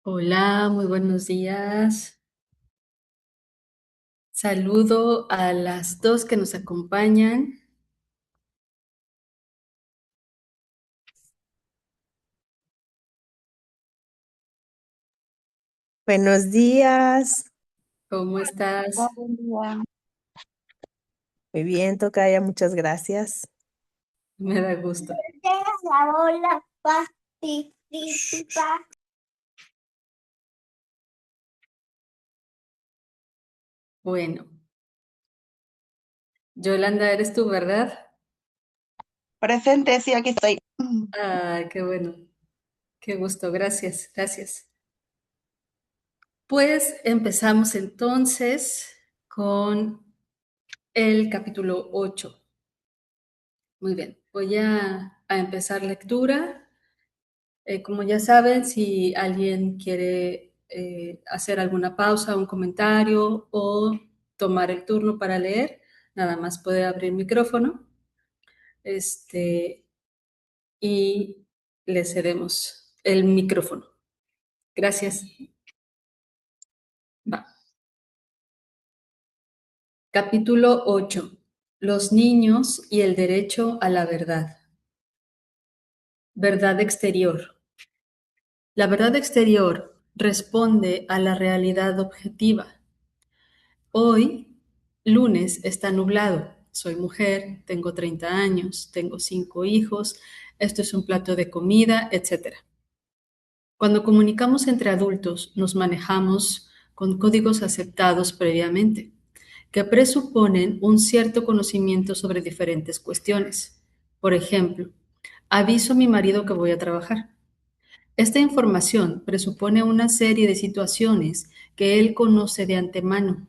Hola, muy buenos días. Saludo a las dos que nos acompañan. Buenos días. ¿Cómo estás? Buen día. Muy bien, tocaya, muchas gracias. Me da gusto. La bola participa. Bueno, Yolanda, eres tú, ¿verdad? Presente, sí, aquí estoy. Ah, qué bueno. Qué gusto. Gracias, gracias. Pues empezamos entonces con el capítulo 8. Muy bien, voy a empezar lectura. Como ya saben, si alguien quiere hacer alguna pausa, un comentario o tomar el turno para leer, nada más puede abrir micrófono. Y le cedemos el micrófono. Gracias. Va. Capítulo 8. Los niños y el derecho a la verdad. Verdad exterior. La verdad exterior responde a la realidad objetiva. Hoy, lunes, está nublado. Soy mujer, tengo 30 años, tengo 5 hijos, esto es un plato de comida, etc. Cuando comunicamos entre adultos, nos manejamos con códigos aceptados previamente, que presuponen un cierto conocimiento sobre diferentes cuestiones. Por ejemplo, aviso a mi marido que voy a trabajar. Esta información presupone una serie de situaciones que él conoce de antemano.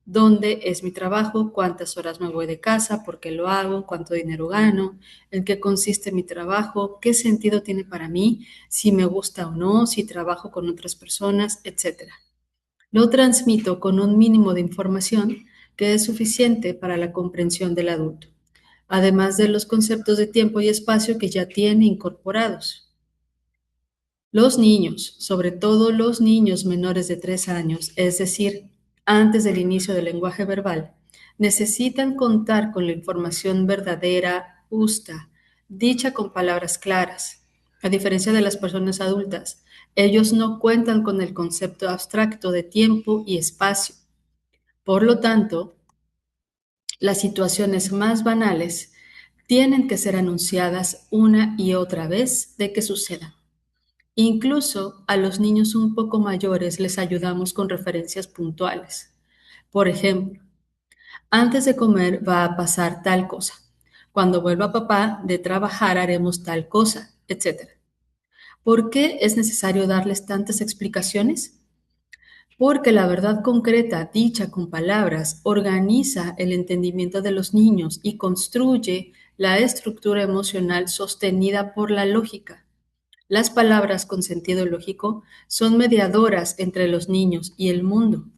¿Dónde es mi trabajo? ¿Cuántas horas me voy de casa? ¿Por qué lo hago? ¿Cuánto dinero gano? ¿En qué consiste mi trabajo? ¿Qué sentido tiene para mí? ¿Si me gusta o no? ¿Si trabajo con otras personas? Etcétera. Lo transmito con un mínimo de información que es suficiente para la comprensión del adulto, además de los conceptos de tiempo y espacio que ya tiene incorporados. Los niños, sobre todo los niños menores de 3 años, es decir, antes del inicio del lenguaje verbal, necesitan contar con la información verdadera, justa, dicha con palabras claras. A diferencia de las personas adultas, ellos no cuentan con el concepto abstracto de tiempo y espacio. Por lo tanto, las situaciones más banales tienen que ser anunciadas una y otra vez de que sucedan. Incluso a los niños un poco mayores les ayudamos con referencias puntuales. Por ejemplo, antes de comer va a pasar tal cosa. Cuando vuelva papá de trabajar haremos tal cosa, etc. ¿Por qué es necesario darles tantas explicaciones? Porque la verdad concreta, dicha con palabras, organiza el entendimiento de los niños y construye la estructura emocional sostenida por la lógica. Las palabras con sentido lógico son mediadoras entre los niños y el mundo.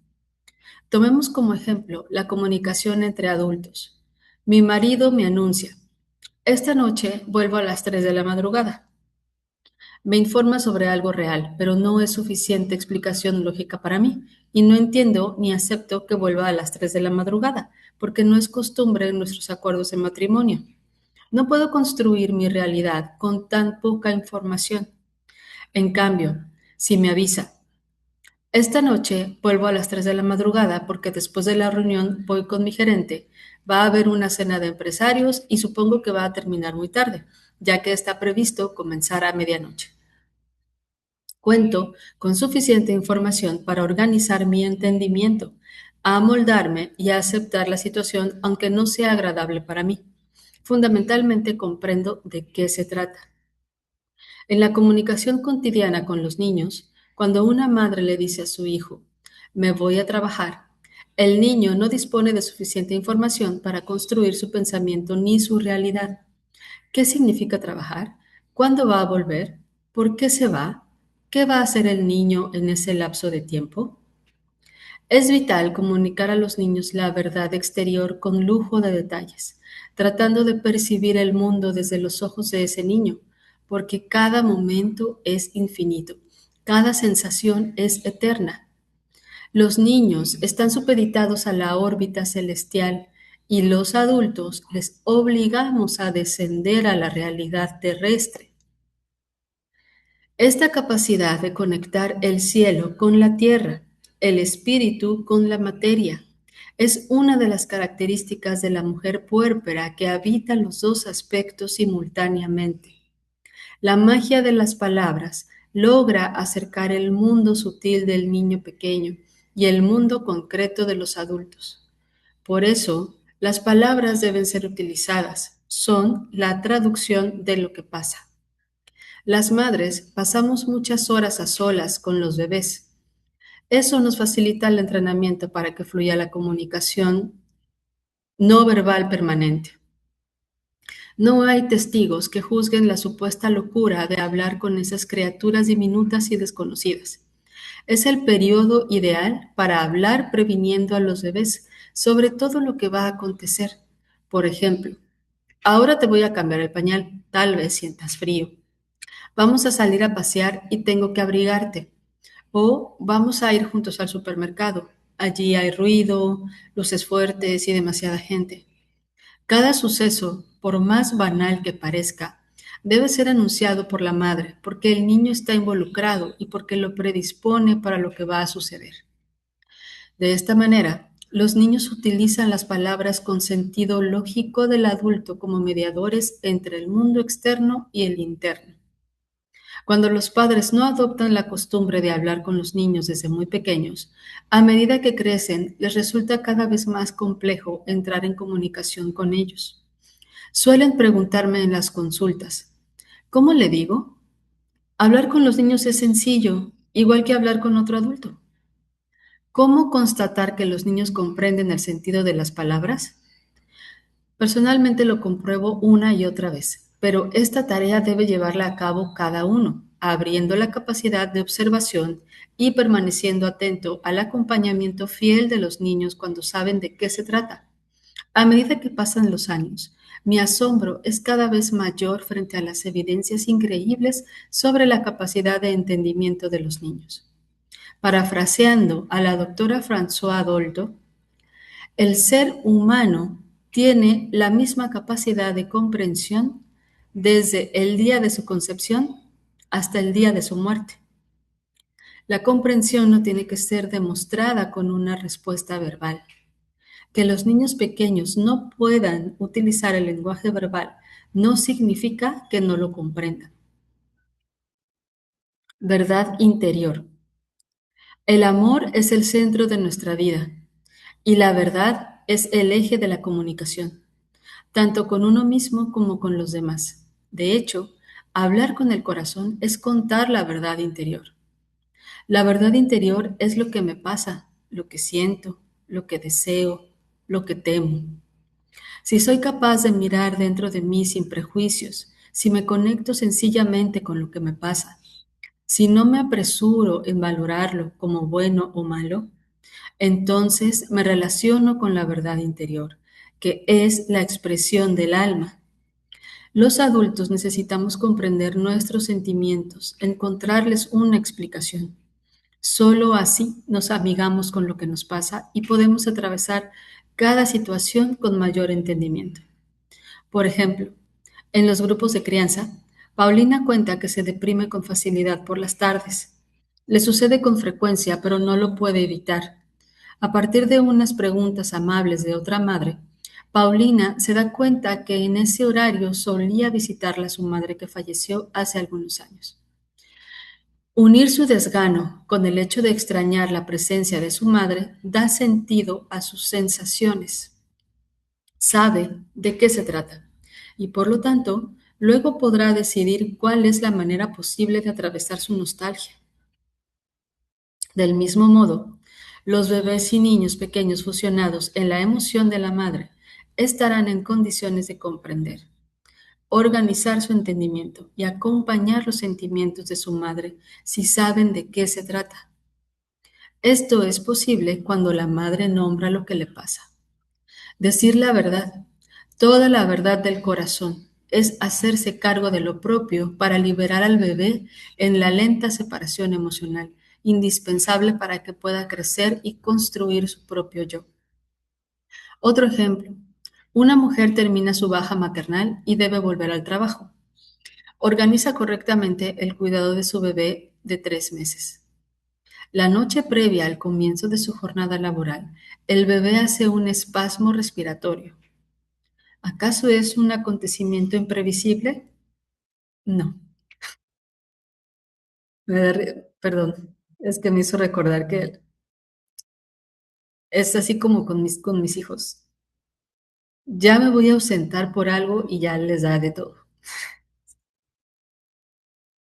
Tomemos como ejemplo la comunicación entre adultos. Mi marido me anuncia, esta noche vuelvo a las 3 de la madrugada. Me informa sobre algo real, pero no es suficiente explicación lógica para mí y no entiendo ni acepto que vuelva a las 3 de la madrugada, porque no es costumbre en nuestros acuerdos de matrimonio. No puedo construir mi realidad con tan poca información. En cambio, si me avisa, esta noche vuelvo a las 3 de la madrugada porque después de la reunión voy con mi gerente, va a haber una cena de empresarios y supongo que va a terminar muy tarde, ya que está previsto comenzar a medianoche. Cuento con suficiente información para organizar mi entendimiento, a amoldarme y a aceptar la situación aunque no sea agradable para mí. Fundamentalmente comprendo de qué se trata. En la comunicación cotidiana con los niños, cuando una madre le dice a su hijo, me voy a trabajar, el niño no dispone de suficiente información para construir su pensamiento ni su realidad. ¿Qué significa trabajar? ¿Cuándo va a volver? ¿Por qué se va? ¿Qué va a hacer el niño en ese lapso de tiempo? Es vital comunicar a los niños la verdad exterior con lujo de detalles, tratando de percibir el mundo desde los ojos de ese niño, porque cada momento es infinito, cada sensación es eterna. Los niños están supeditados a la órbita celestial y los adultos les obligamos a descender a la realidad terrestre. Esta capacidad de conectar el cielo con la tierra, el espíritu con la materia, es una de las características de la mujer puérpera que habita los dos aspectos simultáneamente. La magia de las palabras logra acercar el mundo sutil del niño pequeño y el mundo concreto de los adultos. Por eso, las palabras deben ser utilizadas, son la traducción de lo que pasa. Las madres pasamos muchas horas a solas con los bebés. Eso nos facilita el entrenamiento para que fluya la comunicación no verbal permanente. No hay testigos que juzguen la supuesta locura de hablar con esas criaturas diminutas y desconocidas. Es el periodo ideal para hablar previniendo a los bebés sobre todo lo que va a acontecer. Por ejemplo, ahora te voy a cambiar el pañal, tal vez sientas frío. Vamos a salir a pasear y tengo que abrigarte. O vamos a ir juntos al supermercado. Allí hay ruido, luces fuertes y demasiada gente. Cada suceso, por más banal que parezca, debe ser anunciado por la madre, porque el niño está involucrado y porque lo predispone para lo que va a suceder. De esta manera, los niños utilizan las palabras con sentido lógico del adulto como mediadores entre el mundo externo y el interno. Cuando los padres no adoptan la costumbre de hablar con los niños desde muy pequeños, a medida que crecen, les resulta cada vez más complejo entrar en comunicación con ellos. Suelen preguntarme en las consultas, ¿cómo le digo? Hablar con los niños es sencillo, igual que hablar con otro adulto. ¿Cómo constatar que los niños comprenden el sentido de las palabras? Personalmente lo compruebo una y otra vez, pero esta tarea debe llevarla a cabo cada uno, abriendo la capacidad de observación y permaneciendo atento al acompañamiento fiel de los niños cuando saben de qué se trata. A medida que pasan los años, mi asombro es cada vez mayor frente a las evidencias increíbles sobre la capacidad de entendimiento de los niños. Parafraseando a la doctora François Dolto, el ser humano tiene la misma capacidad de comprensión desde el día de su concepción hasta el día de su muerte. La comprensión no tiene que ser demostrada con una respuesta verbal. Que los niños pequeños no puedan utilizar el lenguaje verbal no significa que no lo comprendan. Verdad interior. El amor es el centro de nuestra vida y la verdad es el eje de la comunicación, tanto con uno mismo como con los demás. De hecho, hablar con el corazón es contar la verdad interior. La verdad interior es lo que me pasa, lo que siento, lo que deseo, lo que temo. Si soy capaz de mirar dentro de mí sin prejuicios, si me conecto sencillamente con lo que me pasa, si no me apresuro en valorarlo como bueno o malo, entonces me relaciono con la verdad interior, que es la expresión del alma. Los adultos necesitamos comprender nuestros sentimientos, encontrarles una explicación. Solo así nos amigamos con lo que nos pasa y podemos atravesar cada situación con mayor entendimiento. Por ejemplo, en los grupos de crianza, Paulina cuenta que se deprime con facilidad por las tardes. Le sucede con frecuencia, pero no lo puede evitar. A partir de unas preguntas amables de otra madre, Paulina se da cuenta que en ese horario solía visitarla su madre que falleció hace algunos años. Unir su desgano con el hecho de extrañar la presencia de su madre da sentido a sus sensaciones. Sabe de qué se trata y por lo tanto luego podrá decidir cuál es la manera posible de atravesar su nostalgia. Del mismo modo, los bebés y niños pequeños fusionados en la emoción de la madre estarán en condiciones de comprender, organizar su entendimiento y acompañar los sentimientos de su madre si saben de qué se trata. Esto es posible cuando la madre nombra lo que le pasa. Decir la verdad, toda la verdad del corazón, es hacerse cargo de lo propio para liberar al bebé en la lenta separación emocional, indispensable para que pueda crecer y construir su propio yo. Otro ejemplo, una mujer termina su baja maternal y debe volver al trabajo. Organiza correctamente el cuidado de su bebé de 3 meses. La noche previa al comienzo de su jornada laboral, el bebé hace un espasmo respiratorio. ¿Acaso es un acontecimiento imprevisible? No. Perdón, es que me hizo recordar que es así como con mis hijos. Ya me voy a ausentar por algo y ya les da de todo.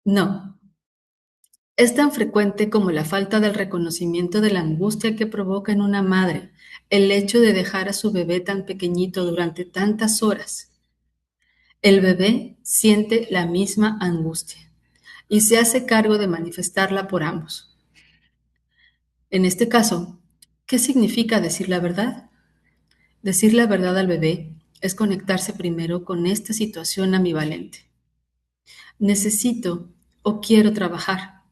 No, es tan frecuente como la falta del reconocimiento de la angustia que provoca en una madre el hecho de dejar a su bebé tan pequeñito durante tantas horas. El bebé siente la misma angustia y se hace cargo de manifestarla por ambos. En este caso, ¿qué significa decir la verdad? Decir la verdad al bebé es conectarse primero con esta situación ambivalente. Necesito o quiero trabajar,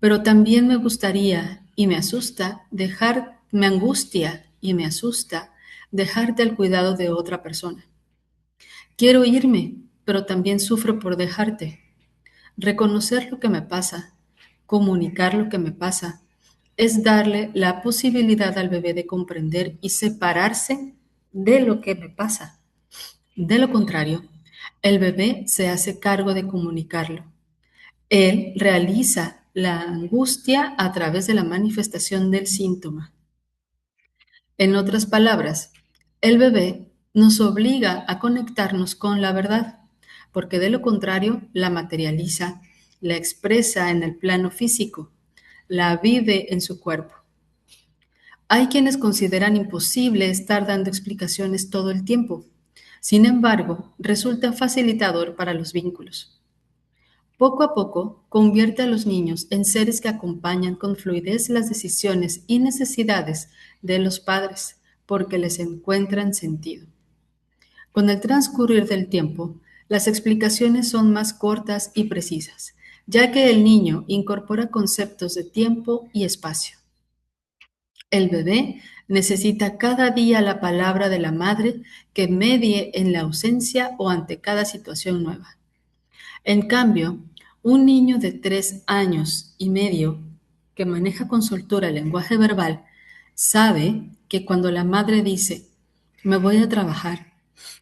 pero también me gustaría y me asusta me angustia y me asusta dejarte al cuidado de otra persona. Quiero irme, pero también sufro por dejarte. Reconocer lo que me pasa, comunicar lo que me pasa, es darle la posibilidad al bebé de comprender y separarse de lo que me pasa. De lo contrario, el bebé se hace cargo de comunicarlo. Él realiza la angustia a través de la manifestación del síntoma. En otras palabras, el bebé nos obliga a conectarnos con la verdad, porque de lo contrario la materializa, la expresa en el plano físico, la vive en su cuerpo. Hay quienes consideran imposible estar dando explicaciones todo el tiempo. Sin embargo, resulta facilitador para los vínculos. Poco a poco, convierte a los niños en seres que acompañan con fluidez las decisiones y necesidades de los padres, porque les encuentran sentido. Con el transcurrir del tiempo, las explicaciones son más cortas y precisas, ya que el niño incorpora conceptos de tiempo y espacio. El bebé necesita cada día la palabra de la madre que medie en la ausencia o ante cada situación nueva. En cambio, un niño de 3 años y medio que maneja con soltura el lenguaje verbal sabe que cuando la madre dice, me voy a trabajar,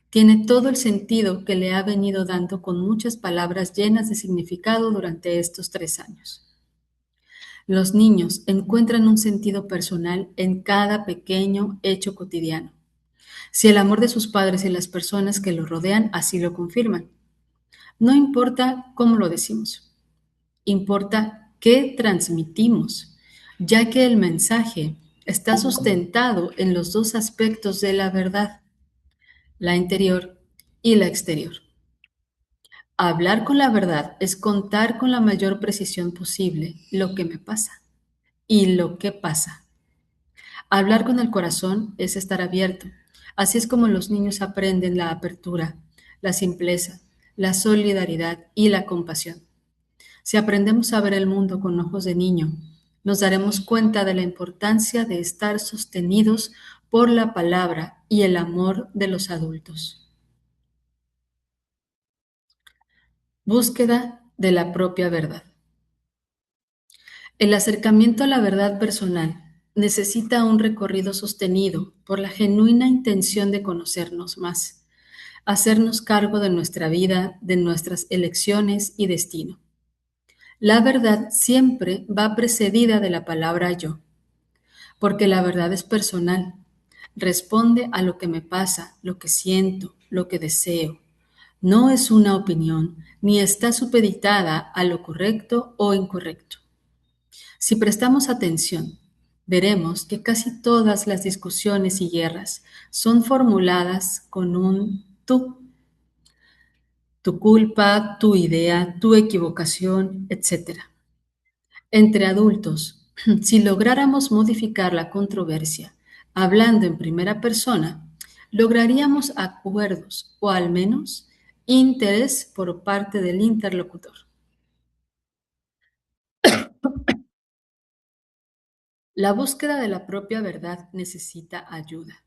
tiene todo el sentido que le ha venido dando con muchas palabras llenas de significado durante estos 3 años. Los niños encuentran un sentido personal en cada pequeño hecho cotidiano, si el amor de sus padres y las personas que los rodean así lo confirman. No importa cómo lo decimos, importa qué transmitimos, ya que el mensaje está sustentado en los dos aspectos de la verdad, la interior y la exterior. Hablar con la verdad es contar con la mayor precisión posible lo que me pasa y lo que pasa. Hablar con el corazón es estar abierto. Así es como los niños aprenden la apertura, la simpleza, la solidaridad y la compasión. Si aprendemos a ver el mundo con ojos de niño, nos daremos cuenta de la importancia de estar sostenidos por la palabra y el amor de los adultos. Búsqueda de la propia verdad. El acercamiento a la verdad personal necesita un recorrido sostenido por la genuina intención de conocernos más, hacernos cargo de nuestra vida, de nuestras elecciones y destino. La verdad siempre va precedida de la palabra yo, porque la verdad es personal, responde a lo que me pasa, lo que siento, lo que deseo. No es una opinión, ni está supeditada a lo correcto o incorrecto. Si prestamos atención, veremos que casi todas las discusiones y guerras son formuladas con un tú, tu culpa, tu idea, tu equivocación, etc. Entre adultos, si lográramos modificar la controversia hablando en primera persona, lograríamos acuerdos o al menos interés por parte del interlocutor. La búsqueda de la propia verdad necesita ayuda.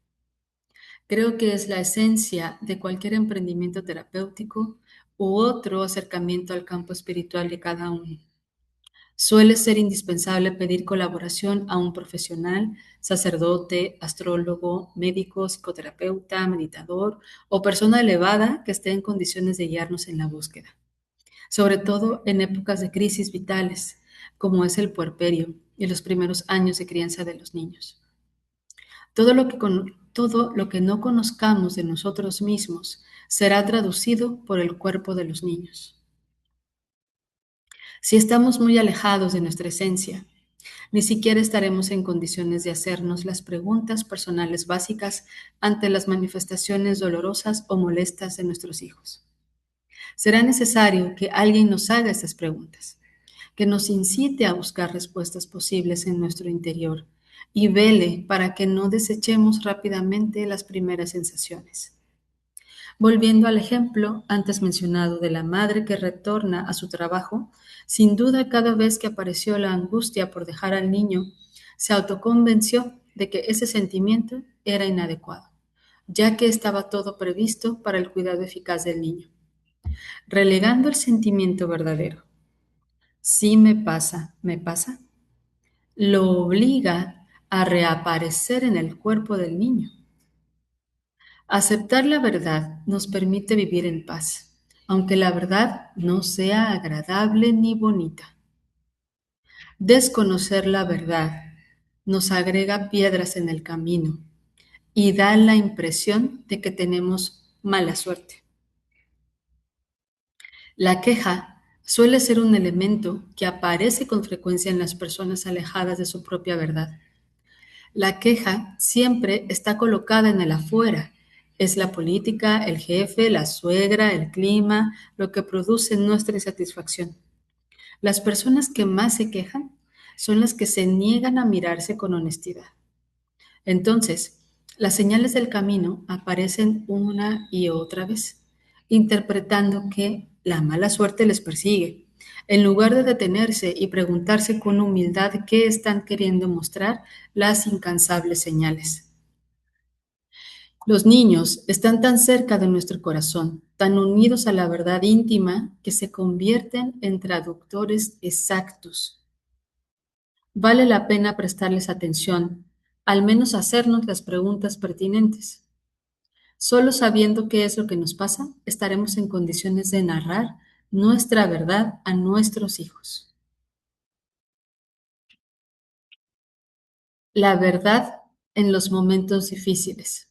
Creo que es la esencia de cualquier emprendimiento terapéutico u otro acercamiento al campo espiritual de cada uno. Suele ser indispensable pedir colaboración a un profesional, sacerdote, astrólogo, médico, psicoterapeuta, meditador o persona elevada que esté en condiciones de guiarnos en la búsqueda, sobre todo en épocas de crisis vitales, como es el puerperio y los primeros años de crianza de los niños. Todo lo que no conozcamos de nosotros mismos será traducido por el cuerpo de los niños. Si estamos muy alejados de nuestra esencia, ni siquiera estaremos en condiciones de hacernos las preguntas personales básicas ante las manifestaciones dolorosas o molestas de nuestros hijos. Será necesario que alguien nos haga estas preguntas, que nos incite a buscar respuestas posibles en nuestro interior y vele para que no desechemos rápidamente las primeras sensaciones. Volviendo al ejemplo antes mencionado de la madre que retorna a su trabajo, sin duda cada vez que apareció la angustia por dejar al niño, se autoconvenció de que ese sentimiento era inadecuado, ya que estaba todo previsto para el cuidado eficaz del niño, relegando el sentimiento verdadero. Sí me pasa, lo obliga a reaparecer en el cuerpo del niño. Aceptar la verdad nos permite vivir en paz, aunque la verdad no sea agradable ni bonita. Desconocer la verdad nos agrega piedras en el camino y da la impresión de que tenemos mala suerte. La queja suele ser un elemento que aparece con frecuencia en las personas alejadas de su propia verdad. La queja siempre está colocada en el afuera. Es la política, el jefe, la suegra, el clima, lo que produce nuestra insatisfacción. Las personas que más se quejan son las que se niegan a mirarse con honestidad. Entonces, las señales del camino aparecen una y otra vez, interpretando que la mala suerte les persigue, en lugar de detenerse y preguntarse con humildad qué están queriendo mostrar las incansables señales. Los niños están tan cerca de nuestro corazón, tan unidos a la verdad íntima, que se convierten en traductores exactos. Vale la pena prestarles atención, al menos hacernos las preguntas pertinentes. Solo sabiendo qué es lo que nos pasa, estaremos en condiciones de narrar nuestra verdad a nuestros hijos. La verdad en los momentos difíciles.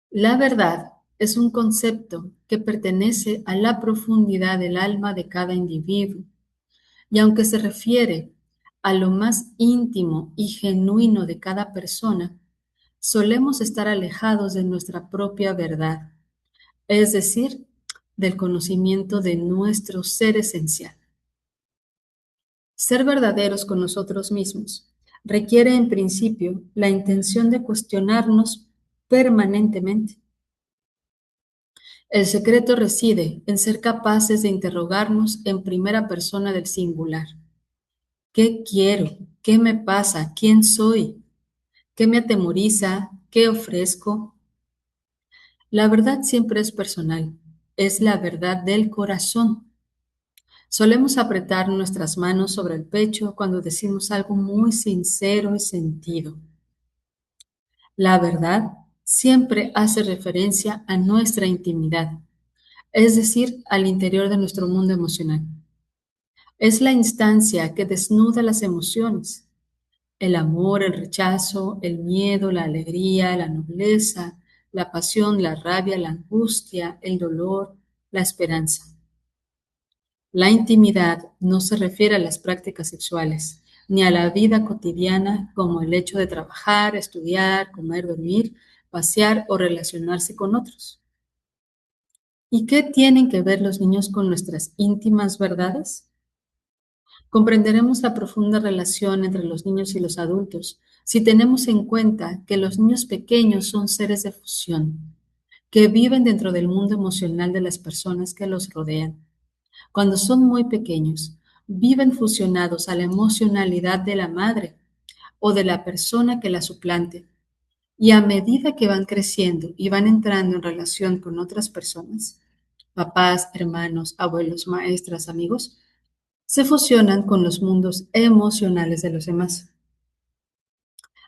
La verdad es un concepto que pertenece a la profundidad del alma de cada individuo, y aunque se refiere a lo más íntimo y genuino de cada persona, solemos estar alejados de nuestra propia verdad, es decir, del conocimiento de nuestro ser esencial. Ser verdaderos con nosotros mismos requiere en principio la intención de cuestionarnos permanentemente. El secreto reside en ser capaces de interrogarnos en primera persona del singular. ¿Qué quiero? ¿Qué me pasa? ¿Quién soy? ¿Qué me atemoriza? ¿Qué ofrezco? La verdad siempre es personal, es la verdad del corazón. Solemos apretar nuestras manos sobre el pecho cuando decimos algo muy sincero y sentido. La verdad siempre hace referencia a nuestra intimidad, es decir, al interior de nuestro mundo emocional. Es la instancia que desnuda las emociones, el amor, el rechazo, el miedo, la alegría, la nobleza, la pasión, la rabia, la angustia, el dolor, la esperanza. La intimidad no se refiere a las prácticas sexuales, ni a la vida cotidiana como el hecho de trabajar, estudiar, comer, dormir, pasear o relacionarse con otros. ¿Y qué tienen que ver los niños con nuestras íntimas verdades? Comprenderemos la profunda relación entre los niños y los adultos si tenemos en cuenta que los niños pequeños son seres de fusión, que viven dentro del mundo emocional de las personas que los rodean. Cuando son muy pequeños, viven fusionados a la emocionalidad de la madre o de la persona que la suplante. Y a medida que van creciendo y van entrando en relación con otras personas, papás, hermanos, abuelos, maestras, amigos, se fusionan con los mundos emocionales de los demás.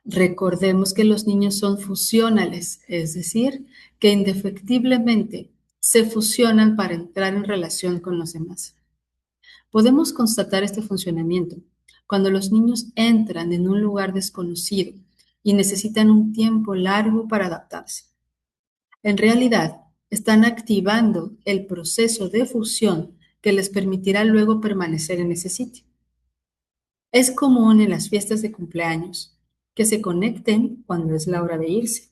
Recordemos que los niños son fusionales, es decir, que indefectiblemente se fusionan para entrar en relación con los demás. Podemos constatar este funcionamiento cuando los niños entran en un lugar desconocido y necesitan un tiempo largo para adaptarse. En realidad, están activando el proceso de fusión que les permitirá luego permanecer en ese sitio. Es común en las fiestas de cumpleaños que se conecten cuando es la hora de irse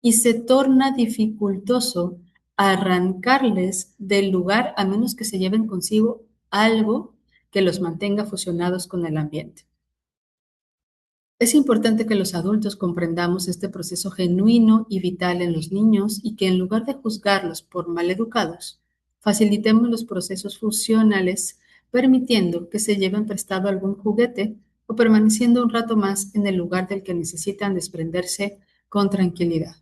y se torna dificultoso arrancarles del lugar a menos que se lleven consigo algo que los mantenga fusionados con el ambiente. Es importante que los adultos comprendamos este proceso genuino y vital en los niños y que en lugar de juzgarlos por maleducados, facilitemos los procesos funcionales, permitiendo que se lleven prestado algún juguete o permaneciendo un rato más en el lugar del que necesitan desprenderse con tranquilidad.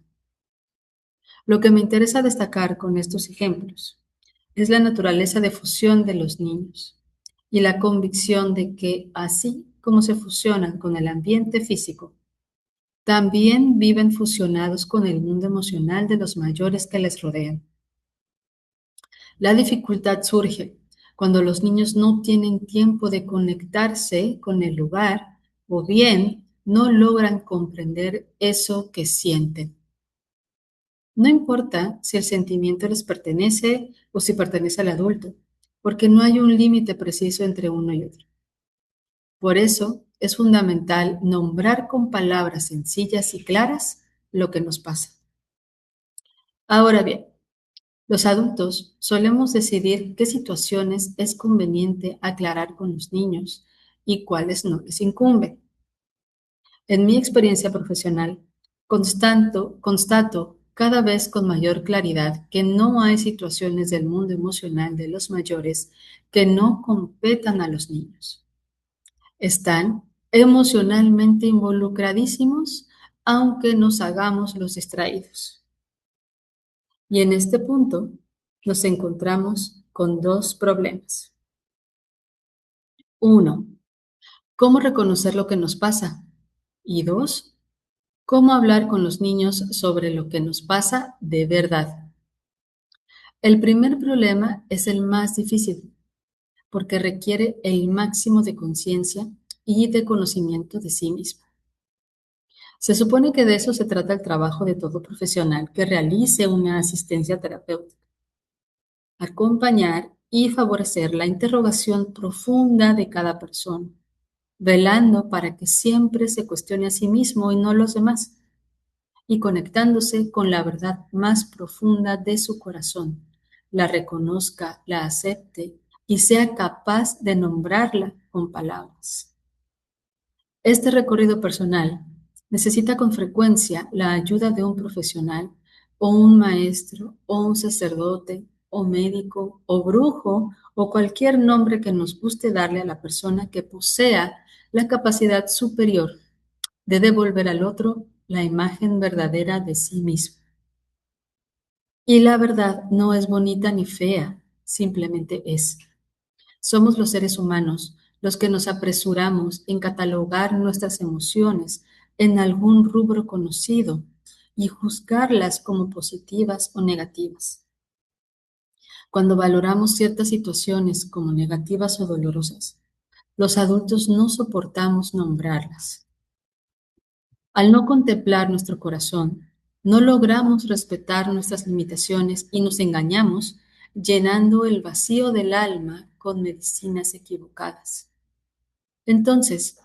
Lo que me interesa destacar con estos ejemplos es la naturaleza de fusión de los niños y la convicción de que así como se fusionan con el ambiente físico, también viven fusionados con el mundo emocional de los mayores que les rodean. La dificultad surge cuando los niños no tienen tiempo de conectarse con el lugar o bien no logran comprender eso que sienten. No importa si el sentimiento les pertenece o si pertenece al adulto, porque no hay un límite preciso entre uno y otro. Por eso es fundamental nombrar con palabras sencillas y claras lo que nos pasa. Ahora bien, los adultos solemos decidir qué situaciones es conveniente aclarar con los niños y cuáles no les incumben. En mi experiencia profesional, constato cada vez con mayor claridad que no hay situaciones del mundo emocional de los mayores que no competan a los niños. Están emocionalmente involucradísimos, aunque nos hagamos los distraídos. Y en este punto nos encontramos con dos problemas. Uno, ¿cómo reconocer lo que nos pasa? Y dos, ¿cómo hablar con los niños sobre lo que nos pasa de verdad? El primer problema es el más difícil, porque requiere el máximo de conciencia y de conocimiento de sí mismo. Se supone que de eso se trata el trabajo de todo profesional que realice una asistencia terapéutica. Acompañar y favorecer la interrogación profunda de cada persona, velando para que siempre se cuestione a sí mismo y no los demás, y conectándose con la verdad más profunda de su corazón, la reconozca, la acepte y sea capaz de nombrarla con palabras. Este recorrido personal necesita con frecuencia la ayuda de un profesional o un maestro o un sacerdote o médico o brujo o cualquier nombre que nos guste darle a la persona que posea la capacidad superior de devolver al otro la imagen verdadera de sí mismo. Y la verdad no es bonita ni fea, simplemente es. Somos los seres humanos los que nos apresuramos en catalogar nuestras emociones en algún rubro conocido y juzgarlas como positivas o negativas. Cuando valoramos ciertas situaciones como negativas o dolorosas, los adultos no soportamos nombrarlas. Al no contemplar nuestro corazón, no logramos respetar nuestras limitaciones y nos engañamos llenando el vacío del alma con medicinas equivocadas. Entonces,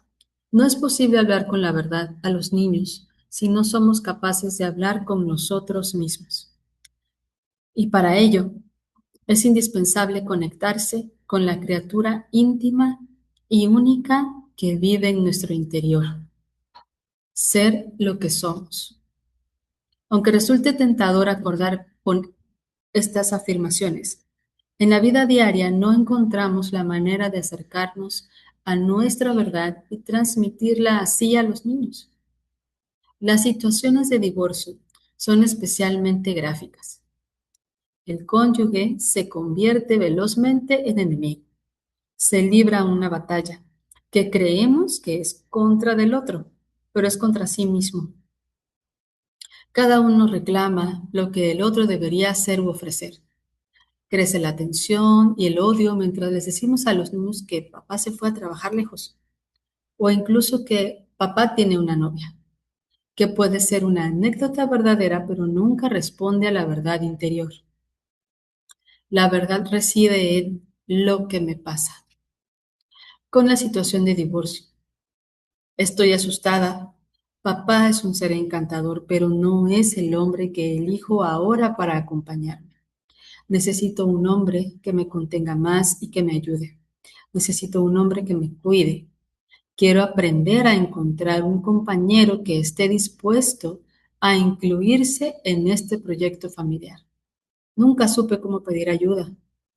no es posible hablar con la verdad a los niños si no somos capaces de hablar con nosotros mismos. Y para ello, es indispensable conectarse con la criatura íntima y única que vive en nuestro interior. Ser lo que somos. Aunque resulte tentador acordar con estas afirmaciones, en la vida diaria no encontramos la manera de acercarnos a nuestra verdad y transmitirla así a los niños. Las situaciones de divorcio son especialmente gráficas. El cónyuge se convierte velozmente en enemigo. Se libra una batalla que creemos que es contra del otro, pero es contra sí mismo. Cada uno reclama lo que el otro debería hacer u ofrecer. Crece la tensión y el odio mientras les decimos a los niños que papá se fue a trabajar lejos o incluso que papá tiene una novia. que puede ser una anécdota verdadera, pero nunca responde a la verdad interior. La verdad reside en lo que me pasa. Con la situación de divorcio. Estoy asustada. Papá es un ser encantador, pero no es el hombre que elijo ahora para acompañarme. Necesito un hombre que me contenga más y que me ayude. Necesito un hombre que me cuide. Quiero aprender a encontrar un compañero que esté dispuesto a incluirse en este proyecto familiar. Nunca supe cómo pedir ayuda.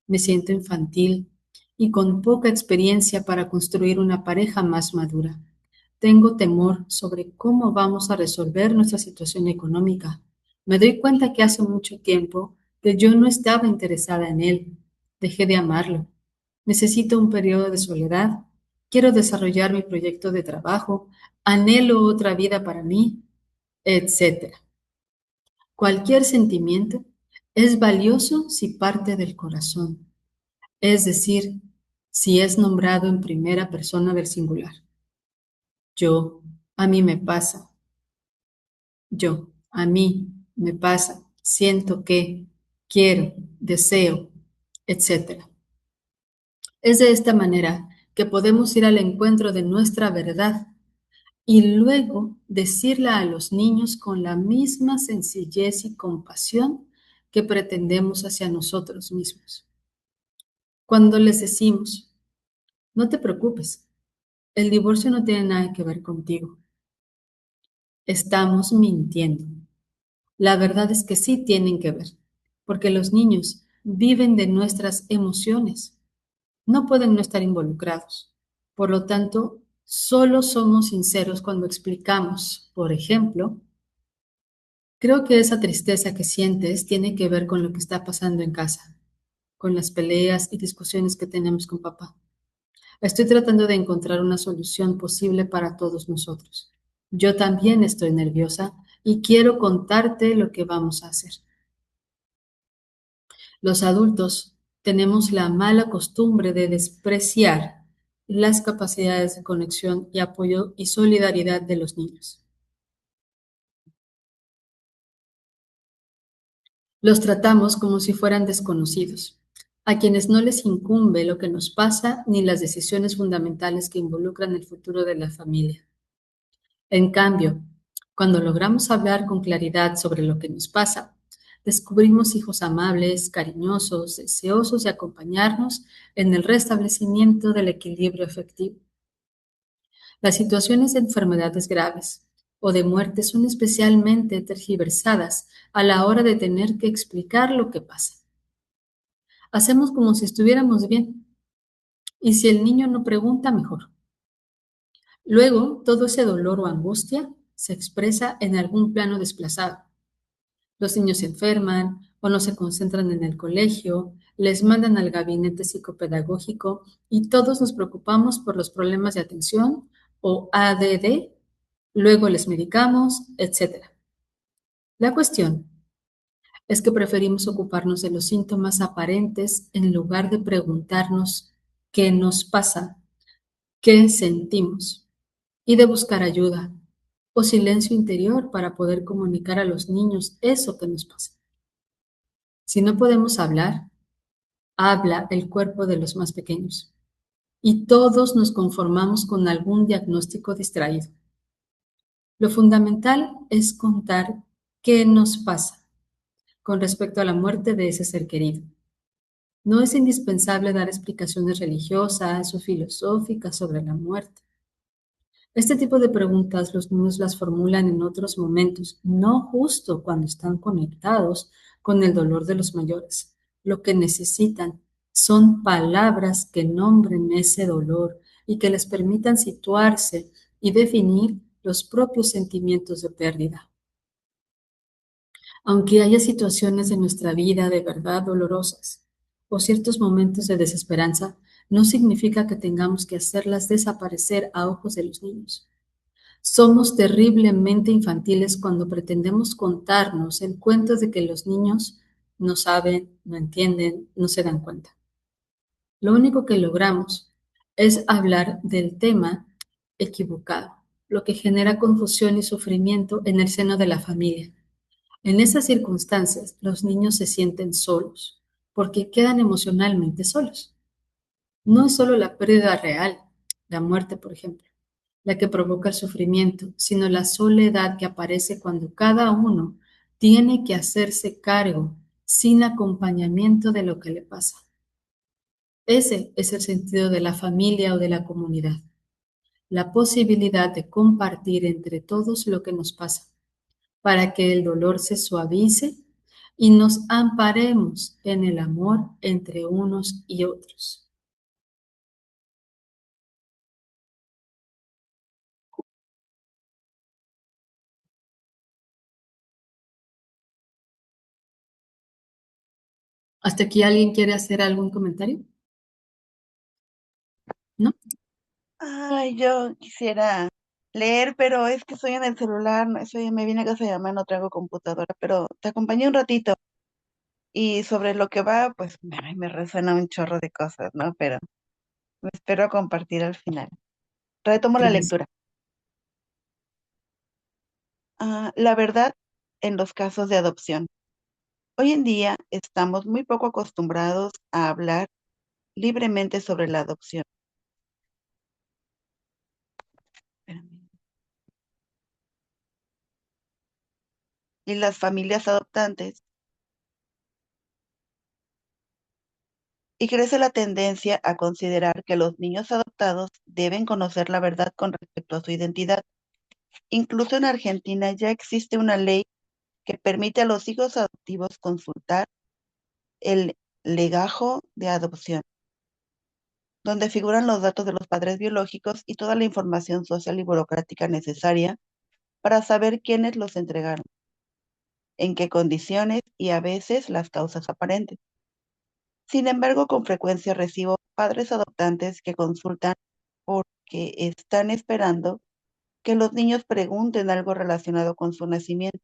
Me siento infantil y con poca experiencia para construir una pareja más madura. Tengo temor sobre cómo vamos a resolver nuestra situación económica. Me doy cuenta que hace mucho tiempo que yo no estaba interesada en él. Dejé de amarlo. Necesito un periodo de soledad. Quiero desarrollar mi proyecto de trabajo. Anhelo otra vida para mí, etcétera. Cualquier sentimiento es valioso si parte del corazón, es decir, si es nombrado en primera persona del singular. Yo, a mí me pasa. Yo, a mí me pasa. Siento que, quiero, deseo, etcétera. Es de esta manera que podemos ir al encuentro de nuestra verdad y luego decirla a los niños con la misma sencillez y compasión que pretendemos hacia nosotros mismos. Cuando les decimos, no te preocupes, el divorcio no tiene nada que ver contigo, estamos mintiendo. La verdad es que sí tienen que ver, porque los niños viven de nuestras emociones, no pueden no estar involucrados. Por lo tanto, solo somos sinceros cuando explicamos, por ejemplo, creo que esa tristeza que sientes tiene que ver con lo que está pasando en casa, con las peleas y discusiones que tenemos con papá. Estoy tratando de encontrar una solución posible para todos nosotros. Yo también estoy nerviosa y quiero contarte lo que vamos a hacer. Los adultos tenemos la mala costumbre de despreciar las capacidades de conexión y apoyo y solidaridad de los niños. Los tratamos como si fueran desconocidos, a quienes no les incumbe lo que nos pasa ni las decisiones fundamentales que involucran el futuro de la familia. En cambio, cuando logramos hablar con claridad sobre lo que nos pasa, descubrimos hijos amables, cariñosos, deseosos de acompañarnos en el restablecimiento del equilibrio afectivo. Las situaciones de enfermedades graves o de muerte son especialmente tergiversadas a la hora de tener que explicar lo que pasa. Hacemos como si estuviéramos bien, y si el niño no pregunta, mejor. Luego, todo ese dolor o angustia se expresa en algún plano desplazado. Los niños se enferman o no se concentran en el colegio, les mandan al gabinete psicopedagógico y todos nos preocupamos por los problemas de atención o ADD, luego les medicamos, etc. La cuestión es que preferimos ocuparnos de los síntomas aparentes en lugar de preguntarnos qué nos pasa, qué sentimos y de buscar ayuda o silencio interior para poder comunicar a los niños eso que nos pasa. Si no podemos hablar, habla el cuerpo de los más pequeños y todos nos conformamos con algún diagnóstico distraído. Lo fundamental es contar qué nos pasa con respecto a la muerte de ese ser querido. No es indispensable dar explicaciones religiosas o filosóficas sobre la muerte. Este tipo de preguntas los niños las formulan en otros momentos, no justo cuando están conectados con el dolor de los mayores. Lo que necesitan son palabras que nombren ese dolor y que les permitan situarse y definir los propios sentimientos de pérdida. Aunque haya situaciones de nuestra vida de verdad dolorosas o ciertos momentos de desesperanza, no significa que tengamos que hacerlas desaparecer a ojos de los niños. Somos terriblemente infantiles cuando pretendemos contarnos el cuento de que los niños no saben, no entienden, no se dan cuenta. Lo único que logramos es hablar del tema equivocado. lo que genera confusión y sufrimiento en el seno de la familia. En esas circunstancias, los niños se sienten solos, porque quedan emocionalmente solos. No es solo la pérdida real, la muerte, por ejemplo, la que provoca el sufrimiento, sino la soledad que aparece cuando cada uno tiene que hacerse cargo sin acompañamiento de lo que le pasa. Ese es el sentido de la familia o de la comunidad, la posibilidad de compartir entre todos lo que nos pasa, para que el dolor se suavice y nos amparemos en el amor entre unos y otros. ¿Hasta aquí alguien quiere hacer algún comentario? ¿No? Ay, yo quisiera leer, pero es que estoy en el celular, me vine a casa de mamá, no traigo computadora, pero te acompañé un ratito y sobre lo que va, pues ay, me resuena un chorro de cosas, ¿no? Pero me espero a compartir al final. Retomo la Gracias. lectura. La verdad en los casos de adopción. Hoy en día estamos muy poco acostumbrados a hablar libremente sobre la adopción. Espérame. Y las familias adoptantes, y crece la tendencia a considerar que los niños adoptados deben conocer la verdad con respecto a su identidad. Incluso en Argentina ya existe una ley que permite a los hijos adoptivos consultar el legajo de adopción, donde figuran los datos de los padres biológicos y toda la información social y burocrática necesaria para saber quiénes los entregaron, en qué condiciones y a veces las causas aparentes. Sin embargo, con frecuencia recibo padres adoptantes que consultan porque están esperando que los niños pregunten algo relacionado con su nacimiento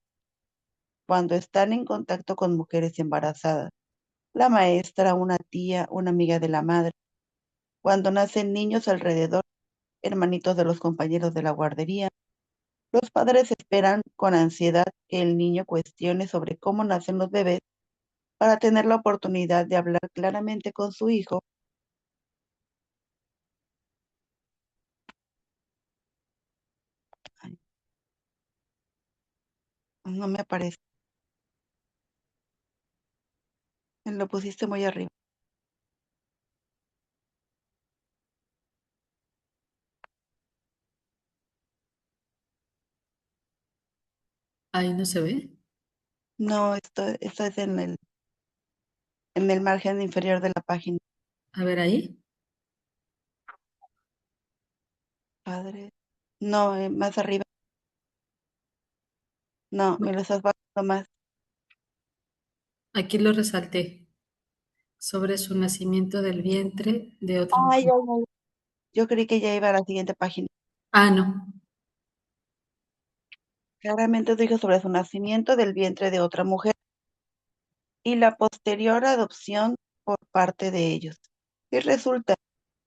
cuando están en contacto con mujeres embarazadas, la maestra, una tía, una amiga de la madre, cuando nacen niños alrededor, hermanitos de los compañeros de la guardería. Los padres esperan con ansiedad que el niño cuestione sobre cómo nacen los bebés para tener la oportunidad de hablar claramente con su hijo. Ay, no me aparece, me lo pusiste muy arriba. Ahí no se ve. No, esto es en el margen inferior de la página. A ver ahí. Padre. No, más arriba. No, me lo estás bajando más. Aquí lo resalté sobre su nacimiento del vientre de otra Ay, mujer. ay, ay. Yo creí que ya iba a la siguiente página. Ah, no. Claramente dijo sobre su nacimiento del vientre de otra mujer y la posterior adopción por parte de ellos. Y resulta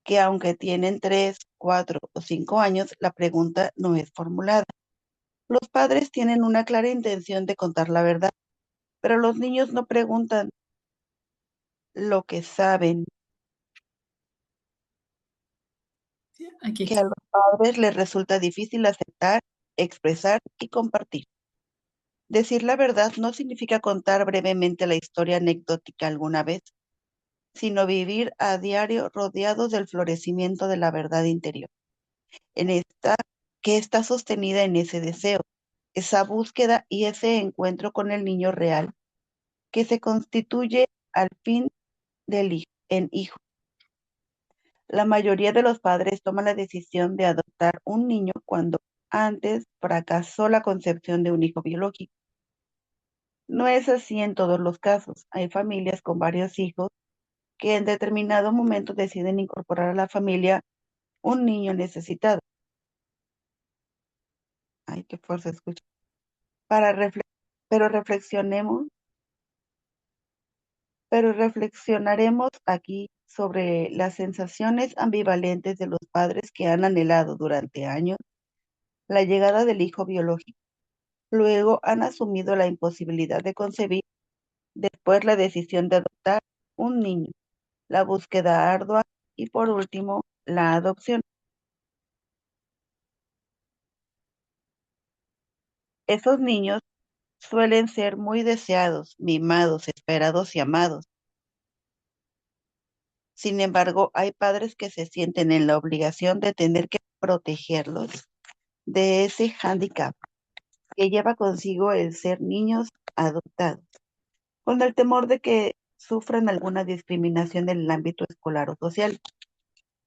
que aunque tienen 3, 4 o 5 años, la pregunta no es formulada. Los padres tienen una clara intención de contar la verdad, pero los niños no preguntan lo que saben, que Aquí. a los padres les resulta difícil aceptar, expresar y compartir. Decir la verdad no significa contar brevemente la historia anecdótica alguna vez, sino vivir a diario rodeados del florecimiento de la verdad interior, en esta que está sostenida en ese deseo, esa búsqueda y ese encuentro con el niño real que se constituye al fin del hijo, en hijo. La mayoría de los padres toman la decisión de adoptar un niño cuando antes fracasó la concepción de un hijo biológico. No es así en todos los casos. Hay familias con varios hijos que en determinado momento deciden incorporar a la familia un niño necesitado. Ay, qué fuerza escucha. Para refle- pero reflexionemos, pero reflexionaremos aquí sobre las sensaciones ambivalentes de los padres que han anhelado durante años la llegada del hijo biológico. Luego han asumido la imposibilidad de concebir, después la decisión de adoptar un niño, la búsqueda ardua y por último la adopción. Esos niños suelen ser muy deseados, mimados, esperados y amados. Sin embargo, hay padres que se sienten en la obligación de tener que protegerlos de ese hándicap que lleva consigo el ser niños adoptados, con el temor de que sufran alguna discriminación en el ámbito escolar o social.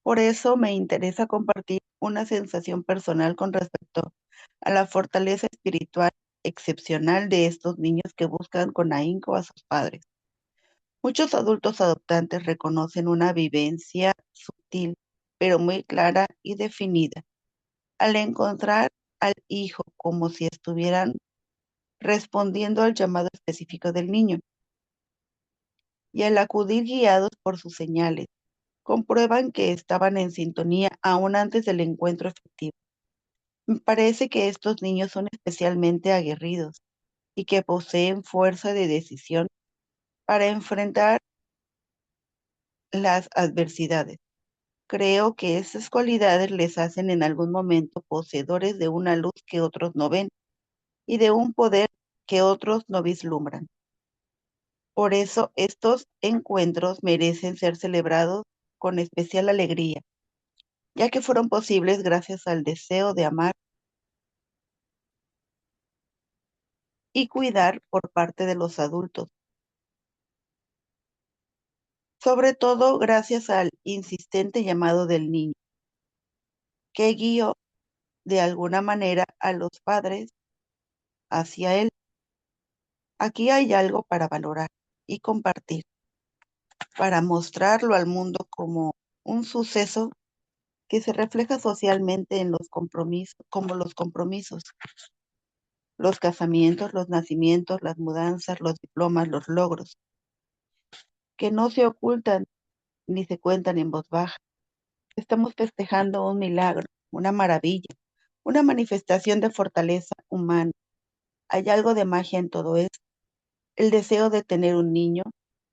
Por eso me interesa compartir una sensación personal con respecto a la fortaleza espiritual excepcional de estos niños que buscan con ahínco a sus padres. Muchos adultos adoptantes reconocen una vivencia sutil, pero muy clara y definida, al encontrar al hijo como si estuvieran respondiendo al llamado específico del niño, y al acudir guiados por sus señales, comprueban que estaban en sintonía aún antes del encuentro efectivo. Me parece que estos niños son especialmente aguerridos y que poseen fuerza de decisión para enfrentar las adversidades. Creo que esas cualidades les hacen en algún momento poseedores de una luz que otros no ven y de un poder que otros no vislumbran. Por eso estos encuentros merecen ser celebrados con especial alegría, ya que fueron posibles gracias al deseo de amar y cuidar por parte de los adultos, sobre todo gracias al insistente llamado del niño, que guió de alguna manera a los padres hacia él. Aquí hay algo para valorar y compartir, para mostrarlo al mundo como un suceso que se refleja socialmente en los compromisos, como los compromisos, los casamientos, los nacimientos, las mudanzas, los diplomas, los logros, que no se ocultan ni se cuentan en voz baja. Estamos festejando un milagro, una maravilla, una manifestación de fortaleza humana. Hay algo de magia en todo esto. El deseo de tener un niño,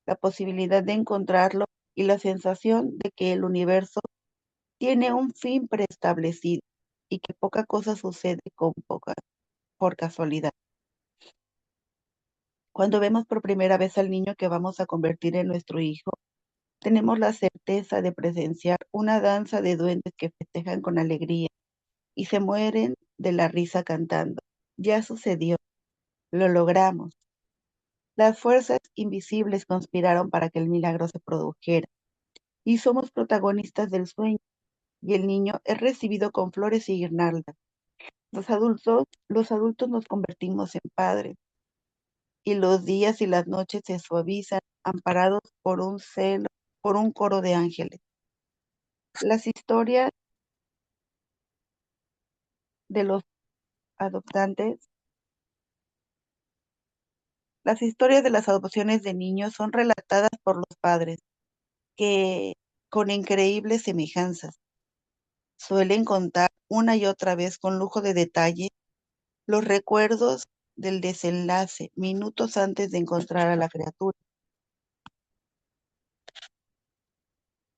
la posibilidad de encontrarlo y la sensación de que el universo tiene un fin preestablecido y que poca cosa sucede por casualidad. Cuando vemos por primera vez al niño que vamos a convertir en nuestro hijo, tenemos la certeza de presenciar una danza de duendes que festejan con alegría y se mueren de la risa cantando. Ya sucedió, lo logramos. Las fuerzas invisibles conspiraron para que el milagro se produjera y somos protagonistas del sueño y el niño es recibido con flores y guirnaldas. Los adultos nos convertimos en padres y los días y las noches se suavizan amparados por un coro de ángeles. Las historias de los adoptantes, las historias de las adopciones de niños son relatadas por los padres que con increíbles semejanzas suelen contar una y otra vez con lujo de detalle los recuerdos del desenlace minutos antes de encontrar a la criatura.